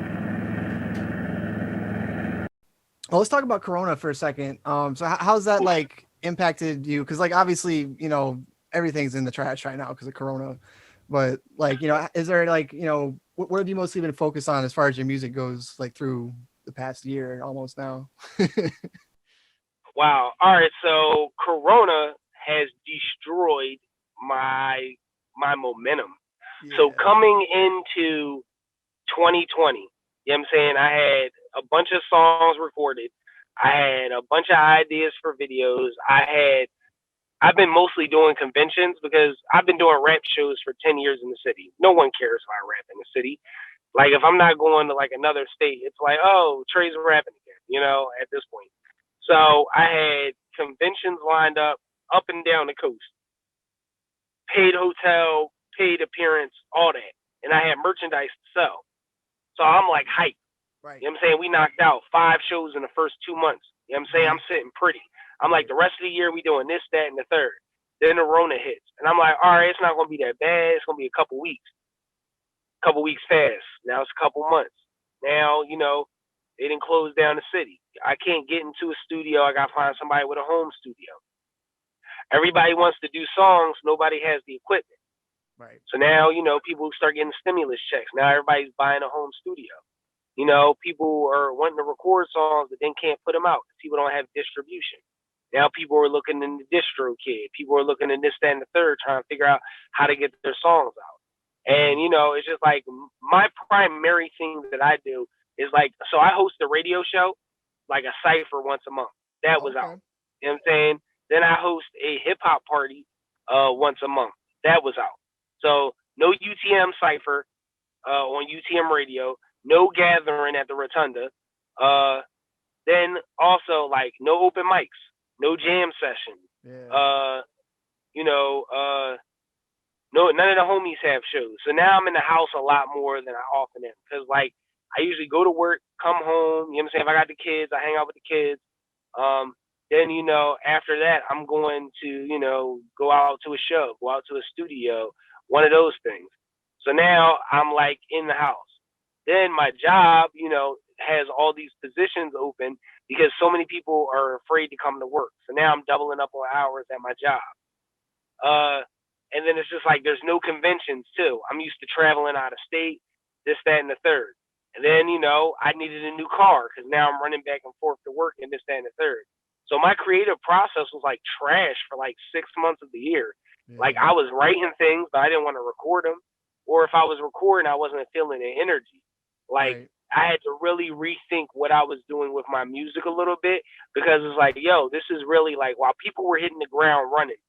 Well, let's talk about Corona for a second. So how's that like impacted you? Because like obviously, you know, everything's in the trash right now because of Corona. But like, you know, is there like, you know, what have you mostly been focused on as far as your music goes, like through the past year almost now? Wow. All right. So Corona has destroyed my momentum. Yeah. So coming into 2020, you know what I'm saying? I had a bunch of songs recorded. I had a bunch of ideas for videos. I've been mostly doing conventions because I've been doing rap shows for 10 years in the city. No one cares if I rap in the city. Like if I'm not going to like another state, it's like, oh, Trey's rapping again, you know, at this point. So I had conventions lined up and down the coast. Paid hotel, paid appearance, all that. And I had merchandise to sell. So I'm like hyped. Right. You know what I'm saying? We knocked out 5 shows in the first 2 months. You know what I'm saying? I'm sitting pretty. I'm like, the rest of the year we doing this, that, and the third. Then the Rona hits. And I'm like, all right, it's not going to be that bad. It's going to be a couple weeks. Couple weeks fast. Now it's a couple months. Now, you know, they didn't close down the city. I can't get into a studio. I got to find somebody with a home studio. Everybody wants to do songs. Nobody has the equipment. Right. So now, you know, people start getting stimulus checks. Now everybody's buying a home studio. You know, people are wanting to record songs but then can't put them out because people don't have distribution. Now people are looking in the DistroKid. People are looking in this, that, and the third, trying to figure out how to get their songs out. And, you know, it's just like my primary thing that I do is like, so I host a radio show, like a cypher once a month. That was out. You know what I'm saying? Then I host a hip hop party once a month. That was out. So no UTM cypher on UTM radio, no gathering at the Rotunda. Then also like no open mics, no jam session. Yeah. You know, no, none of the homies have shows. So now I'm in the house a lot more than I often am because like I usually go to work, come home. You know what I'm saying? If I got the kids, I hang out with the kids. Then, you know, after that, I'm going to, you know, go out to a show, go out to a studio, one of those things. So now I'm like in the house. Then my job, you know, has all these positions open because so many people are afraid to come to work. So now I'm doubling up on hours at my job. And then it's just like there's no conventions too. I'm used to traveling out of state, this, that, and the third. And then, you know, I needed a new car because now I'm running back and forth to work and this, that, and the third. So my creative process was like trash for like 6 months of the year. Yeah. Like I was writing things, but I didn't want to record them. Or if I was recording, I wasn't feeling the energy. Like I had to really rethink what I was doing with my music a little bit because it's like, yo, this is really like while people were hitting the ground running,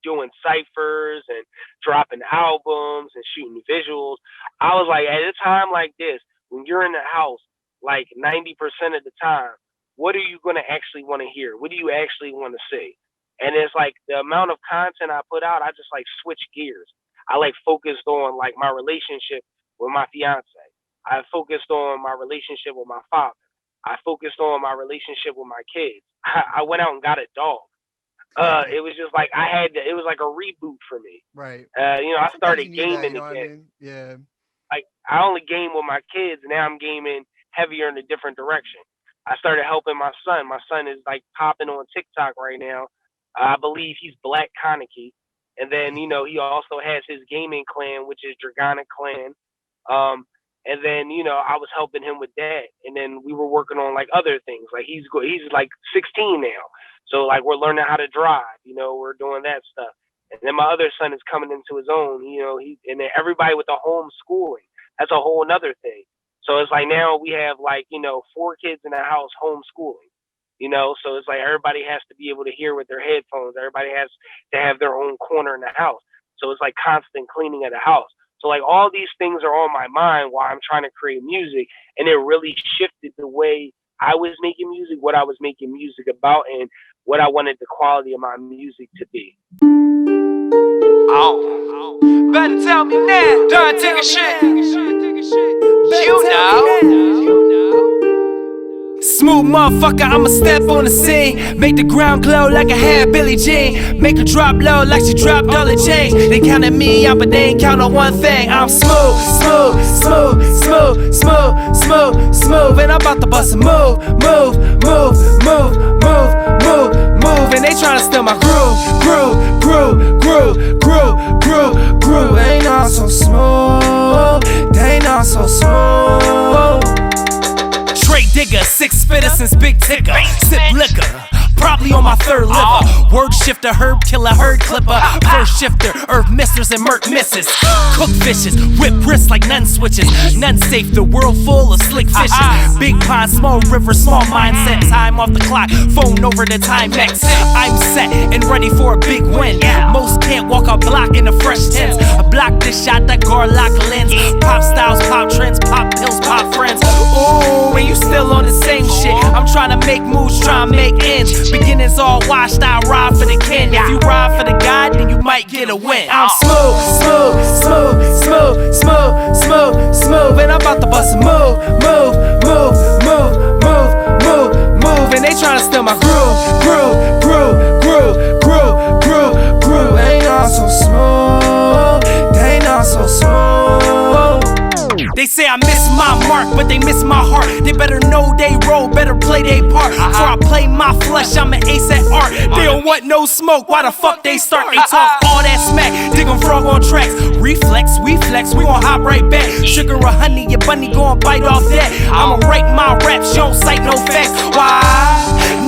doing ciphers and dropping albums and shooting visuals. I was like, at a time like this, when you're in the house, like 90% of the time, what are you going to actually want to hear? What do you actually want to see? And it's like the amount of content I put out, I just like switch gears. I like focused on like my relationship with my fiance. I focused on my relationship with my father. I focused on my relationship with my kids. I went out and got a dog. It was just like it was like a reboot for me. Right. I started gaming that, you know again. What I mean? Yeah. Like I only game with my kids. Now I'm gaming heavier in a different direction. I started helping my son. My son is like popping on TikTok right now. I believe he's Black Kaneki. And then, he also has his gaming clan, which is Dragonic Clan. And then, I was helping him with that. And then we were working on like other things. Like he's like 16 now. So like we're learning how to drive, we're doing that stuff. And then my other son is coming into his own, and then everybody with the homeschooling. That's a whole another thing. So it's like now we have like, 4 kids in the house homeschooling, so it's like everybody has to be able to hear with their headphones. Everybody has to have their own corner in the house. So it's like constant cleaning of the house. So like all these things are on my mind while I'm trying to create music. And it really shifted the way I was making music, what I was making music about, and what I wanted the quality of my music to be. Oh, better tell me now. Done taking shit. You know. Smooth motherfucker, I'ma step on the scene. Make the ground glow like I had Billie Jean. Make her drop low like she dropped all the change. They counted me out, but they ain't count on one thing. I'm smooth, smooth, smooth, smooth, smooth, smooth, smooth. And I'm about to bust a move, move, move, move, move, move, move. And they tryna steal my groove, groove, groove, groove, groove, groove, groove. They not so smooth, they not so smooth. Tray Digga, 6 fitter since Big Tigger. Sip liquor, probably on my 3rd liver. Word shifter, herb killer, herd clipper. First shifter, herb misters and murk misses. Cook fishes, whip wrists like none switches. None safe, the world full of slick fishes. Big pond, small river, small mindset. Time off the clock, phone over the Timex. I'm set and ready for a big win. Most can't walk a block in a fresh tents. I block this shot, that Garlock lens. Pop styles, pop trends, pop pills, pop friends. Ooh, when you still on the same shit. I'm trying to make moves, trying to make ends. Beginnings all washed, I ride for the kin. If you ride for the guy, then you might get a win. I'm smooth, smooth, smooth, smooth, smooth, smooth, smooth. And I'm about to bust a move, move, move, move, move, move, move. And they tryna steal my groove, groove, groove, groove, groove, groove, groove. They not so smooth, they not so smooth. They say I miss my mark, but they miss my heart. They better know they role, better play their part. Before I play my flesh, I'm an ace at art. They don't want no smoke, why the fuck they start? They talk all that smack, dig 'em frog on tracks. Reflex, we flex, we gon' hop right back. Sugar or honey, your bunny gon' bite off that. I'ma write my raps, you don't cite no facts. Why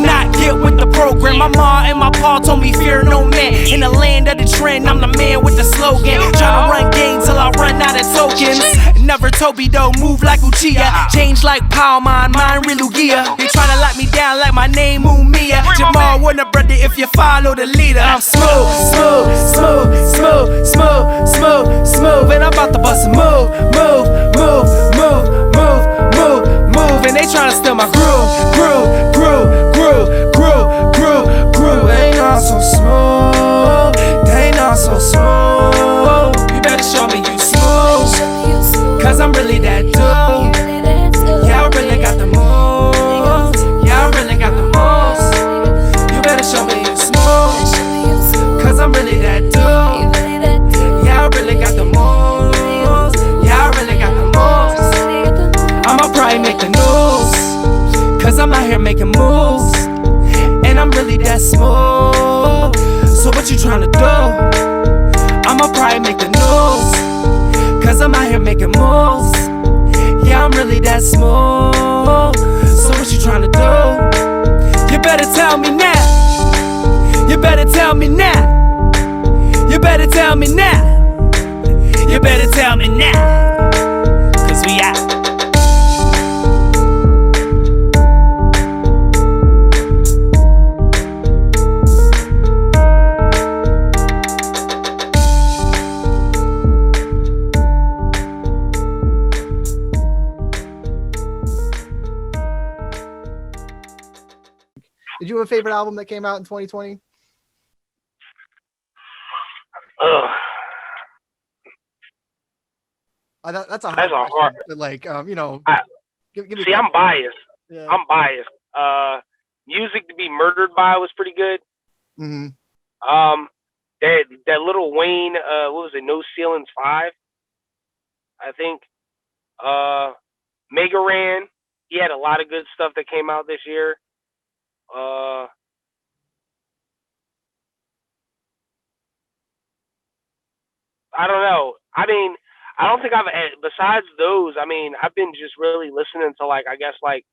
not get with the program? My ma and my pa told me fear no man. In the land of the trend, I'm the man with the slogan. Tryna run game till I run out of tokens. Never Toby though, move like Uchiha. Change like Power Mine real Lugia. They tryna lock me down like my name Mumia. Jamal Warner brother if you follow the leader. I'm smooth, smooth, smooth, smooth, smooth, smooth, smooth. And I'm about to bust a move, move, move, move, move, move, move. And they tryna steal my groove, groove, groove, groove, groove, groove, groove. They not so smooth, they not so smooth. You better show me you smooth. Cause I'm really that dude. Yeah, I really got the moves. Yeah, I really got the moves. You better show me you smooth. Cause I'm really that dude. Yeah, I really got the moves. Yeah, I really got the moves. I'ma probably make the news. Cause I'm out here making moves. And I'm really that smooth. So what you tryna do? I'ma probably make the news. Cause I'm out here making moves. Yeah, I'm really that smooth. So what you tryna do? You better tell me now. You better tell me now. You better tell me now. You better tell me now. Cause we out. Did you have a favorite album that came out in 2020? That's a hard question, but like, you know, give me. See, I'm biased. Yeah. I'm biased. Music to Be Murdered By was pretty good. Mm-hmm. That Lil Wayne, what was it? No Ceilings 5, I think. Mega Ran, he had a lot of good stuff that came out this year. I don't know. I mean, I don't think besides those, I mean, I've been just really listening to, like, I guess, like,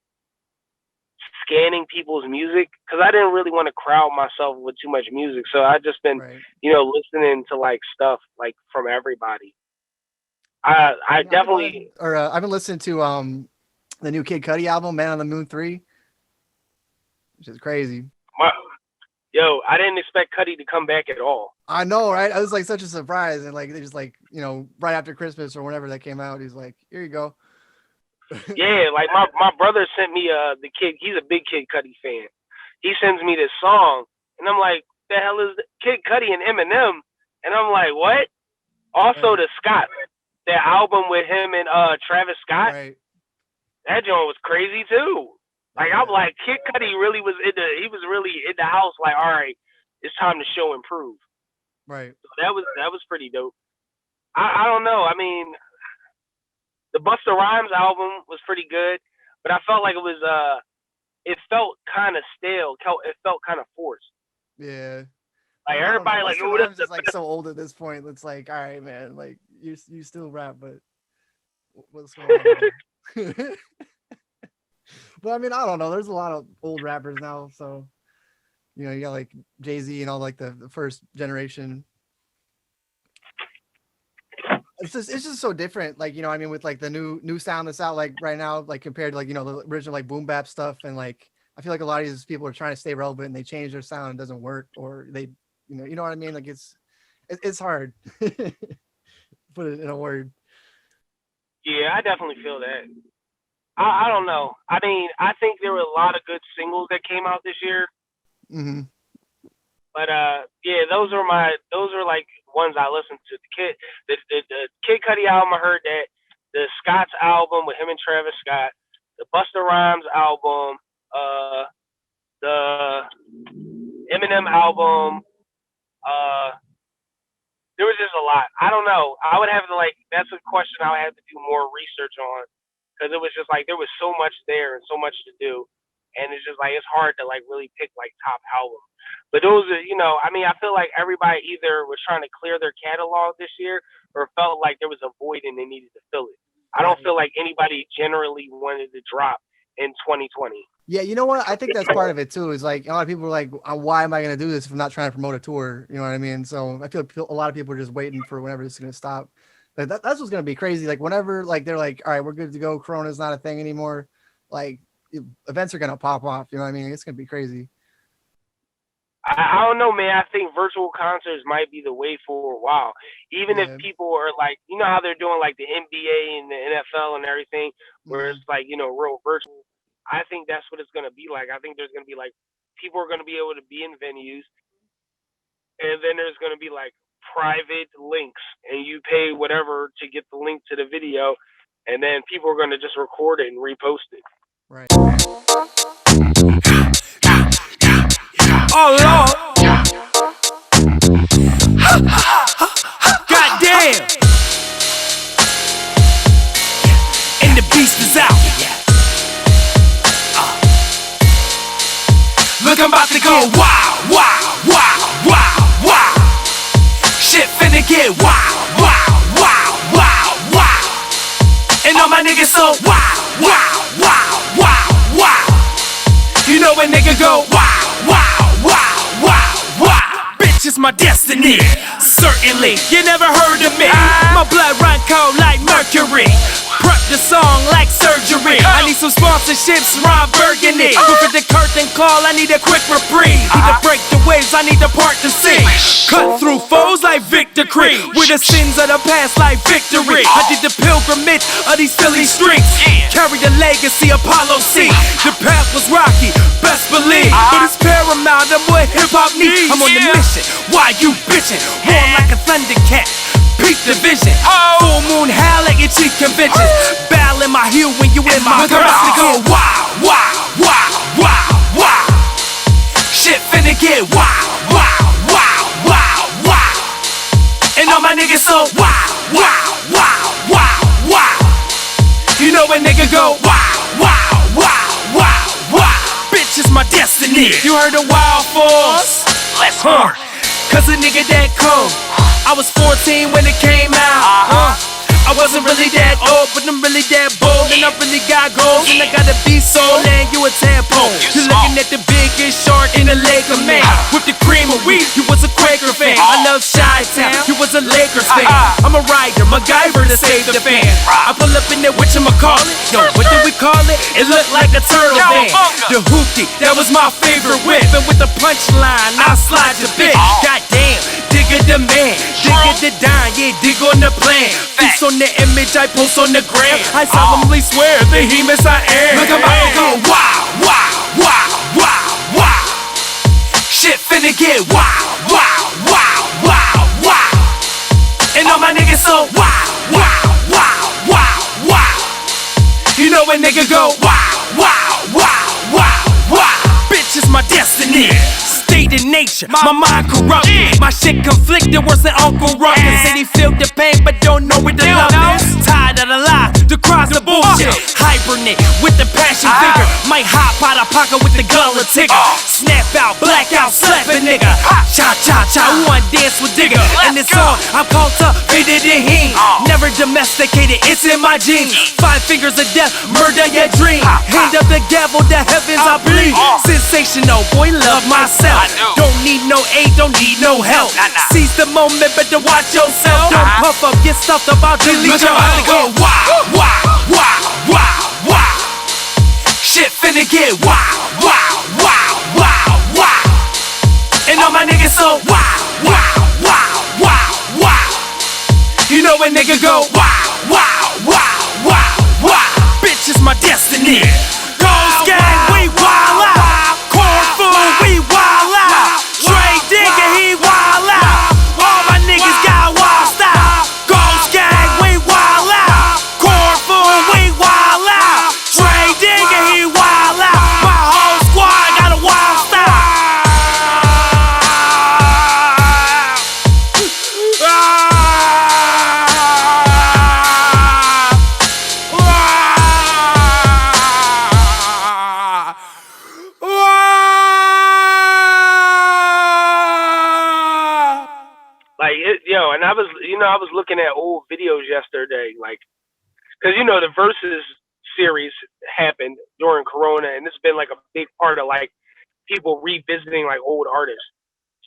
scanning people's music, because I didn't really want to crowd myself with too much music. So I just been, you know, listening to, like, stuff, like, from everybody. I definitely... I've been listening to the new Kid Cudi album, Man on the Moon 3, which is crazy. Yo, I didn't expect Cudi to come back at all. I know, right? I was like such a surprise, and like they just like, you know, right after Christmas or whenever that came out, he's like, "Here you go." Yeah, like my brother sent me the Kid. He's a big Kid Cudi fan. He sends me this song, and I'm like, "The hell is Kid Cudi and Eminem?" And I'm like, "What?" Also, the Scott, that album with him and Travis Scott. Right. That joint was crazy too. Like, I'm like, Kid Cudi really was he was really in the house, like, all right, it's time to show and prove. Right. So that was pretty dope. I don't know. I mean, the Busta Rhymes album was pretty good, but I felt like it felt kind of stale. It felt kind of forced. Yeah. Like, everybody, like, Busta Rhymes is like so old at this point. It's like, all right, man, like you still rap, but what's going on? But I mean, I don't know. There's a lot of old rappers now, so you know, you got like Jay-Z and all like the first generation. It's just so different. Like, you know, I mean, with like the new sound that's out like right now, like compared to like, you know, the original like boom bap stuff, and like I feel like a lot of these people are trying to stay relevant and they change their sound and it doesn't work, or they, you know what I mean? Like it's hard. Put it in a word. Yeah, I definitely feel that. I don't know. I mean, I think there were a lot of good singles that came out this year. Mm-hmm. But yeah, those are like ones I listened to. The Kid Cudi album, I heard that. The Scott's album with him and Travis Scott. The Busta Rhymes album. The Eminem album. There was just a lot. I don't know. I would have to, like, that's a question I would have to do more research on. Because it was just like there was so much there and so much to do, and it's just like it's hard to like really pick like top albums. But those are, you know, I mean, I feel like everybody either was trying to clear their catalog this year or felt like there was a void and they needed to fill it. I don't feel like anybody generally wanted to drop in 2020. Yeah, you know what? I think that's part of it too. Is like a lot of people are like, "Why am I going to do this if I'm not trying to promote a tour?" You know what I mean? So I feel a lot of people are just waiting for whenever this is going to stop. Like that's what's gonna be crazy. Like whenever like they're like, all right, we're good to go. Corona's not a thing anymore. Like events are gonna pop off. You know what I mean? It's gonna be crazy. I don't know, man. I think virtual concerts might be the way for a while. Even if people are like, you know how they're doing like the NBA and the NFL and everything, where it's like, you know, real virtual. I think that's what it's gonna be like. I think there's gonna be like people are gonna be able to be in venues, and then there's gonna be like private links, and you pay whatever to get the link to the video, and then people are going to just record it and repost it. Right. Oh Lord. Goddamn. And the beast is out. Look, I'm about to go wow, wow, wow, wow, wow. Shit finna get wow, wow, wow, wow, wow. And all my niggas so wow, wow, wow, wow, wow. You know when nigga go wow, wow, wow, wow, wow. Bitch, it's my destiny. Certainly, you never heard of me. My blood run cold like mercury. Prep the song like surgery. I need some sponsorships, Ron Burgundy. Before the curtain call, I need a quick reprieve. Need to break the waves, I need the part to see. Cut through foes like Victor Cree. With the sins of the past like victory. I did the pilgrimage of these Philly streets. Carry the legacy Apollo C. The path was rocky, best believe. But it's paramount, I'm what hip-hop needs. I'm on the mission, why you bitching? Born like a thundercat, peak the vision. Full moon howl at your cheap conventions. Bow in my heel when you in my girl. Go wow, wow, wow, wow, wow. Shit finna get wow, wow, wow, wow, wow. And all my niggas so wow, wow, wow, wow, wow. You know when nigga go wow, wow, wow, wow, wow. Bitch is my destiny. You heard of Wild Force? Let's go. Cause a nigga that cold. I was 14 when it came out. I wasn't really that old, but I'm really that bold. And I really got goals, and I gotta be so land, you a tadpole. You're looking at the biggest shark in the lake of man. With the cream of wheat, you was a Quaker fan. I love Chi-Town, you was a Lakers fan. I'm a rider, MacGyver to save the fan. I pull up in there, whatchamacallit? Yo, what did we call it? It looked like a turtle van. The hoopty, that was my favorite whip. And with the punchline, I slide your bitch. Goddamn, Digga the man, Digga the dime, yeah, dig on the plan. Feast on the image I post on the gram. I solemnly swear, behemoths I am. Look, I'm about to go wow, wow, wow, wow, wow. Shit finna get wow, wow, wow, wow, wow. And all my niggas so wow, wow, wow, wow, wow. You know when nigga go wow, wow, wow, wow, wow. Bitch is my destiny. State of nature, my mind corrupt. My shit conflicted worse than Uncle Ruck. They say they feel the pain but don't know where the love is. Tired of the lie, the cries of bullshit. Hibernate with the passion vigor. Might hop out of pocket with the gullet ticker. Snap out, black out, slap a nigga. Cha cha cha, who wanna dance with Digga? And this song I'm called to fit it in him. Never domesticated, it's in my genes. 5 fingers of death, murder your dream. Hand up the gavel, the heavens I bleed. Sensational, boy, love myself. Don't need no aid, don't need no help. Seize the moment, better watch yourself. Don't puff up, get stuffed up, I'll delete your health. Go wow, wow, wow, wow, wow. Shit finna get wow, wow, wow, wow, wow. And all my niggas so wow, wow, wow, wow, wow. You know when nigga go wow, wow, wow, wow, wow. Bitch is my destiny. Ghost gang, we wild out. Corn food, we wild out. Tray Digga, he wild out. All my niggas got wild style. Ghost gang, we wild out. Corn food, we wild out. Tray Digga, he wild out. My whole squad got a wild style. And I was looking at old videos yesterday, like, because the Versus series happened during Corona, and it's been like a big part of like people revisiting like old artists.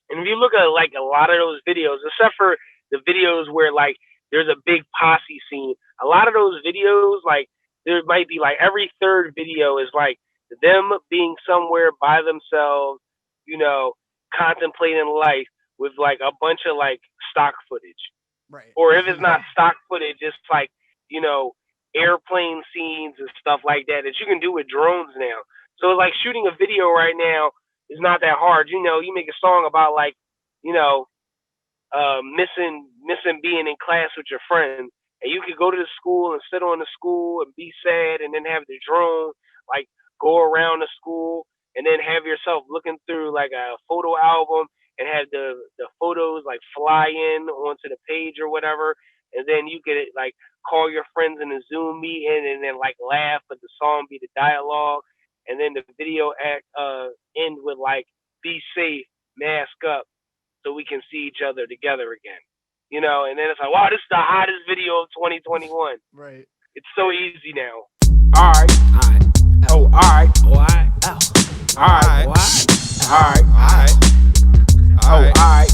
And if you look at like a lot of those videos, except for the videos where like there's a big posse scene, a lot of those videos, like there might be like every third video is like them being somewhere by themselves, contemplating life with like a bunch of like stock footage. Right. Or if it's not stock footage, it's like, airplane scenes and stuff like that you can do with drones now. So like shooting a video right now is not that hard. You make a song about like, missing being in class with your friends, and you could go to the school and sit on the school and be sad, and then have the drone like go around the school, and then have yourself looking through like a photo album and have the photos like fly in onto the page or whatever, and then you could like call your friends in a Zoom meeting and then like laugh, but the song be the dialogue, and then the video end with like be safe, mask up, so we can see each other together again. And then it's like, wow, this is the hottest video of 2021. Right. It's so easy now. All right. Oh, all right. All right. All right. All right. All right. Oh, all right.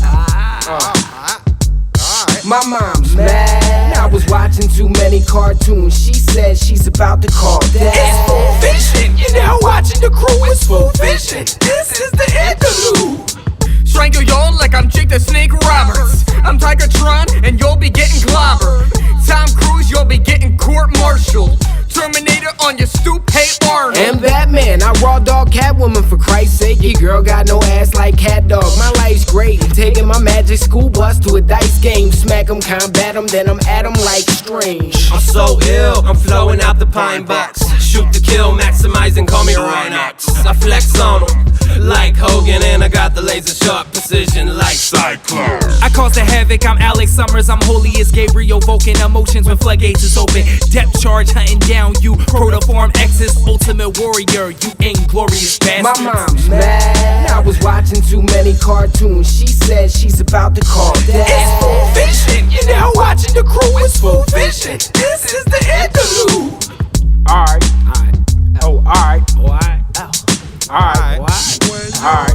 about to call that. It's full vision, you're now watching the crew. It's full vision, this is the interlude. Strangle y'all like I'm Jake the Snake Roberts. I'm Tigertron and you'll be getting clobbered. Tom Cruise, you'll be getting court-martialed. Terminator on your stoop, hey Arnold. And Batman, I raw dog Catwoman for Christ's sake. Your girl got no ass like Cat Dog. My life's great, taking my magic school bus to a dice game. Smack 'em, combat 'em, then I'm at 'em like Strange. I'm so ill, I'm flowing out the pine box. Shoot to kill, maximizing, call me Rhinox. I flex on 'em like Hogan, and I got the laser sharp precision like Cyclone. I cause the havoc, I'm Alex Summers, I'm holy as Gabriel Vulcan. Emotions when floodgates is open. Depth charge hunting down you. Protoform X's ultimate warrior, you inglorious bastards. My mom's mad, I was watching too many cartoons. She said she's about to call that. It's full vision, you're now watching the crew. It's full vision, this is the interlude. Alright. Oh, alright. Alright. Alright. Alright.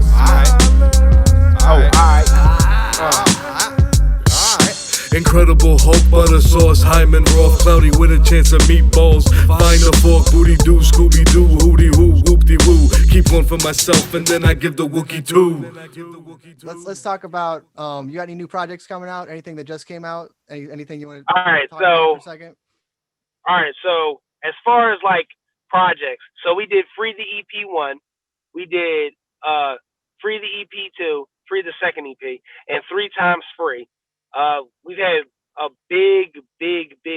Oh, alright. Incredible Hulk, butter sauce, Hyman Roth, cloudy with a chance of meatballs. Find a fork, booty doo, Scooby Doo, hooty hoo, whoopty woo. Keep one for myself and then I give the Wookie too. Let's talk about you got any new projects coming out? Anything that just came out? Anything you want to All right, talk about for a second? All right, so as far as like projects, so we did Free the EP 1, we did Free the EP 2, Free the second EP, and 3 times Free. We've had a big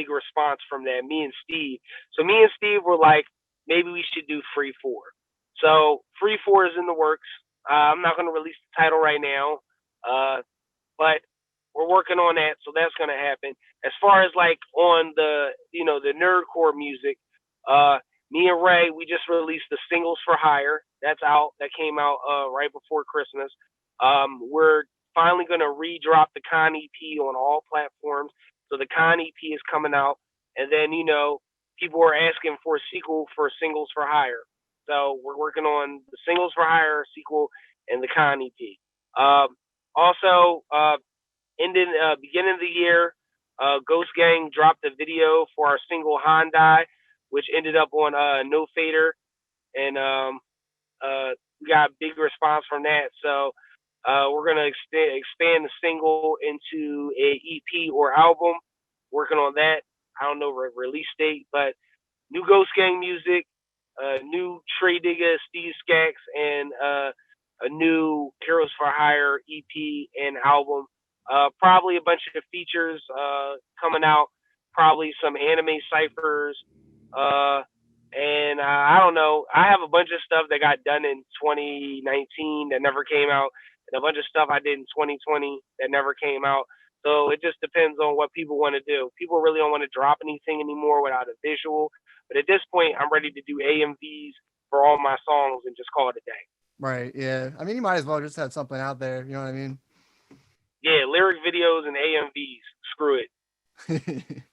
response from that, me and Steve. So me and Steve were like, maybe we should do Free 4. So Free 4 is in the works. I'm not going to release the title right now, but we're working on that, so that's going to happen. As far as like on the, the nerdcore music, me and Ray, we just released the Singles for Hire. That's out. That came out right before Christmas. We're finally going to redrop the Con EP on all platforms. So the Con EP is coming out. And then, people are asking for a sequel for Singles for Hire. So we're working on the Singles for Hire sequel and the Con EP. Also, beginning of the year, Ghost Gang dropped a video for our single Hyundai, which ended up on No Fader. And we got a big response from that. So we're going to expand the single into a EP or album. Working on that. I don't know release date, but new Ghost Gang music, new Tray Digga, Steve Skaggs, and a new Heroes for Hire EP and album. Probably a bunch of features coming out. Probably some anime ciphers. And I don't know. I have a bunch of stuff that got done in 2019 that never came out. And a bunch of stuff I did in 2020 that never came out. So it just depends on what people want to do. People really don't want to drop anything anymore without a visual. But at this point, I'm ready to do AMVs for all my songs and just call it a day. Right, yeah. I mean, you might as well just have something out there. You know what I mean? Yeah, lyric videos and AMVs. Screw it.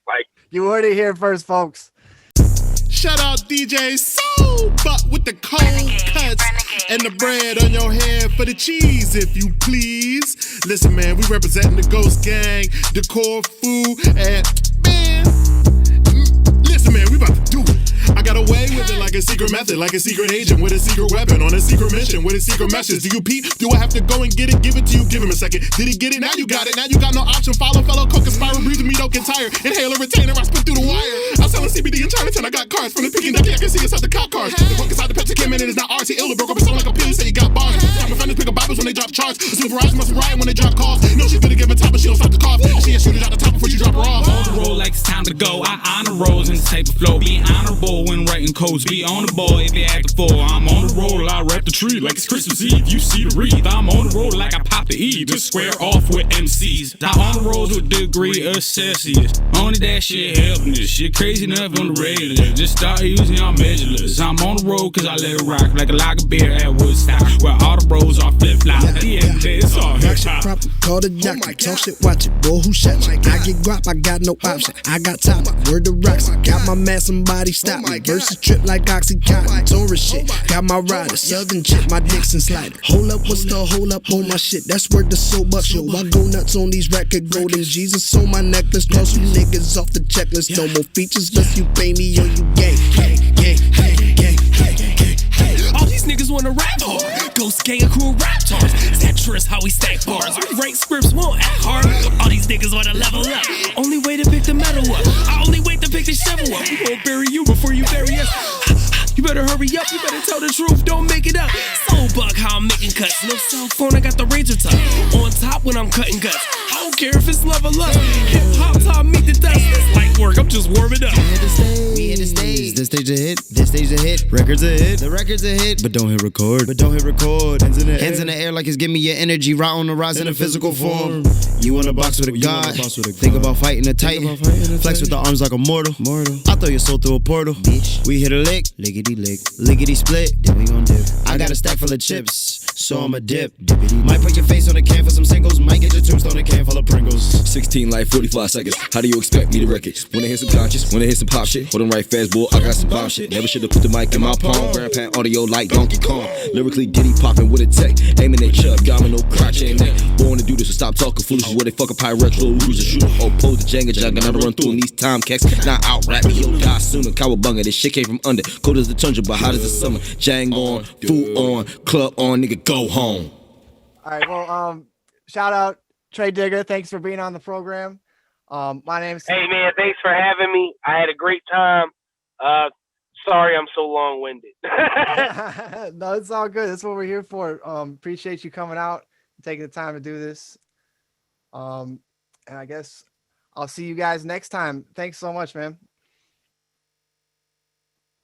Like, you heard it here first, folks. Shout out DJ Soul, but with the cold cuts and the bread on your head for the cheese, if you please. Listen, man, we representing the Ghost Gang, Decor Food, and man, listen, man, we about to do it. I got away with it like a secret method, like a secret agent with a secret weapon on a secret mission with a secret message. Do you peep? Do I have to go and get it? Give it to you, give him a second. Did he get it? Now you got it. Now you got no option. Follow, fellow, co-conspire, breathe me, don't get tired. Inhaler, retainer, I spit through the wire. I'm selling CBD in Chinatown. I got cars from the Peking Ducky. I can see inside the cop cars. The book inside the Pepsi came in and it's not ours. He ill, broke up a song like a pill. Say you got bars. Top offenders pick up Bibles when they drop charts. Assume Verizon must riot when they drop calls. No, she's gonna give a top, but she don't stop the cough. She ain't shoot it out the top before you drop her off. On the roll like it's time to go. I honor rolls in the type of flow. Be honorable when writing codes. Be on the ball if you act for. I'm on the roll, I rap the tree like it's Christmas Eve. You see the wreath. I'm on the roll like I pop the E to square off with MCs. I on the rolls with degree of Celsius. Only that shit helping this shit crazy enough on the regular. Just start using y'all measureless. I'm on the road cause I let it rock like a lager beer at Woodstock. Where all the rolls are flip flop. At the end of the day, it's all hip hop. Call the doctor, talk shit, watch it, boy, who shot you? I get guap, I got no option. I got top, word to rocks. Got my man, somebody stop me. Versus trip like Oxycontin, Taurus shit. Got my rider, Southern chick, my Dixon slider. Hold up, what's the hold up on my shit? That's where the soul bucks, yo. I go nuts on these record golden Jesus on my necklace. Cross you niggas off the checklist. No more features, unless you pay me or you gay. tryna rap hard. Ghost gang of cool raptors. Tetris, how we stack bars. We write scripts, won't act hard. All these niggas wanna level up. Only way to pick the metal up. I only wait to pick the shovel up. We gon' bury you before you bury us. You better hurry up, you better tell the truth, don't make it up. Soul bug, how I'm making cuts. No cell phone, I got the Ranger tuck. On top when I'm cutting guts. I don't care if it's love or lust. Hip hop time, meet the dust. It's light work, I'm just warming up. We in the stage. This stage a hit. This stage a hit. Records a hit. The records a hit. But don't hit record. But don't hit record. Hands in the air. Hands in the air like it's give me your energy. Right on the rise in a physical form. You wanna box with a god. Think about fighting a titan. Flex with the arms like a mortal. I throw your soul through a portal. Bitch. We hit a lick. Lickety lick. Lickety split. Then we gon' dip. I got a stack full of chips. So I'ma dip. Might put your face on a can for some singles. Might get your tombstone a can full of Pringles. 16 like 45 seconds. How do you expect me to wreck it? Wanna hear some conscious? Wanna hear some pop shit? Hold on right fast, boy. I got some bomb shit. Never should've put the mic in my palm. Grandpa audio like Donkey Kong. Lyrically diddy popping with a tech. Aiming at Chubb, domino, crotch and neck. Born to do this, so stop talking foolish. Where they fuck a Pyrex, roll lose a shooter. Oh, pose the Jenga, jugger, not to run through these time cats. Not out rap me, you'll die sooner. Cowabunga, this shit came from under. Cold as the tundra, but hot as the summer. Jang on, food on, club on, nigga, go home. All right, well, shout out Tray Digga. Thanks for being on the program. My name's. Hey man, thanks for having me. I had a great time. Sorry I'm so long-winded. No, it's all good. That's what we're here for. Appreciate you coming out, taking the time to do this. And I guess I'll see you guys next time. Thanks so much, man.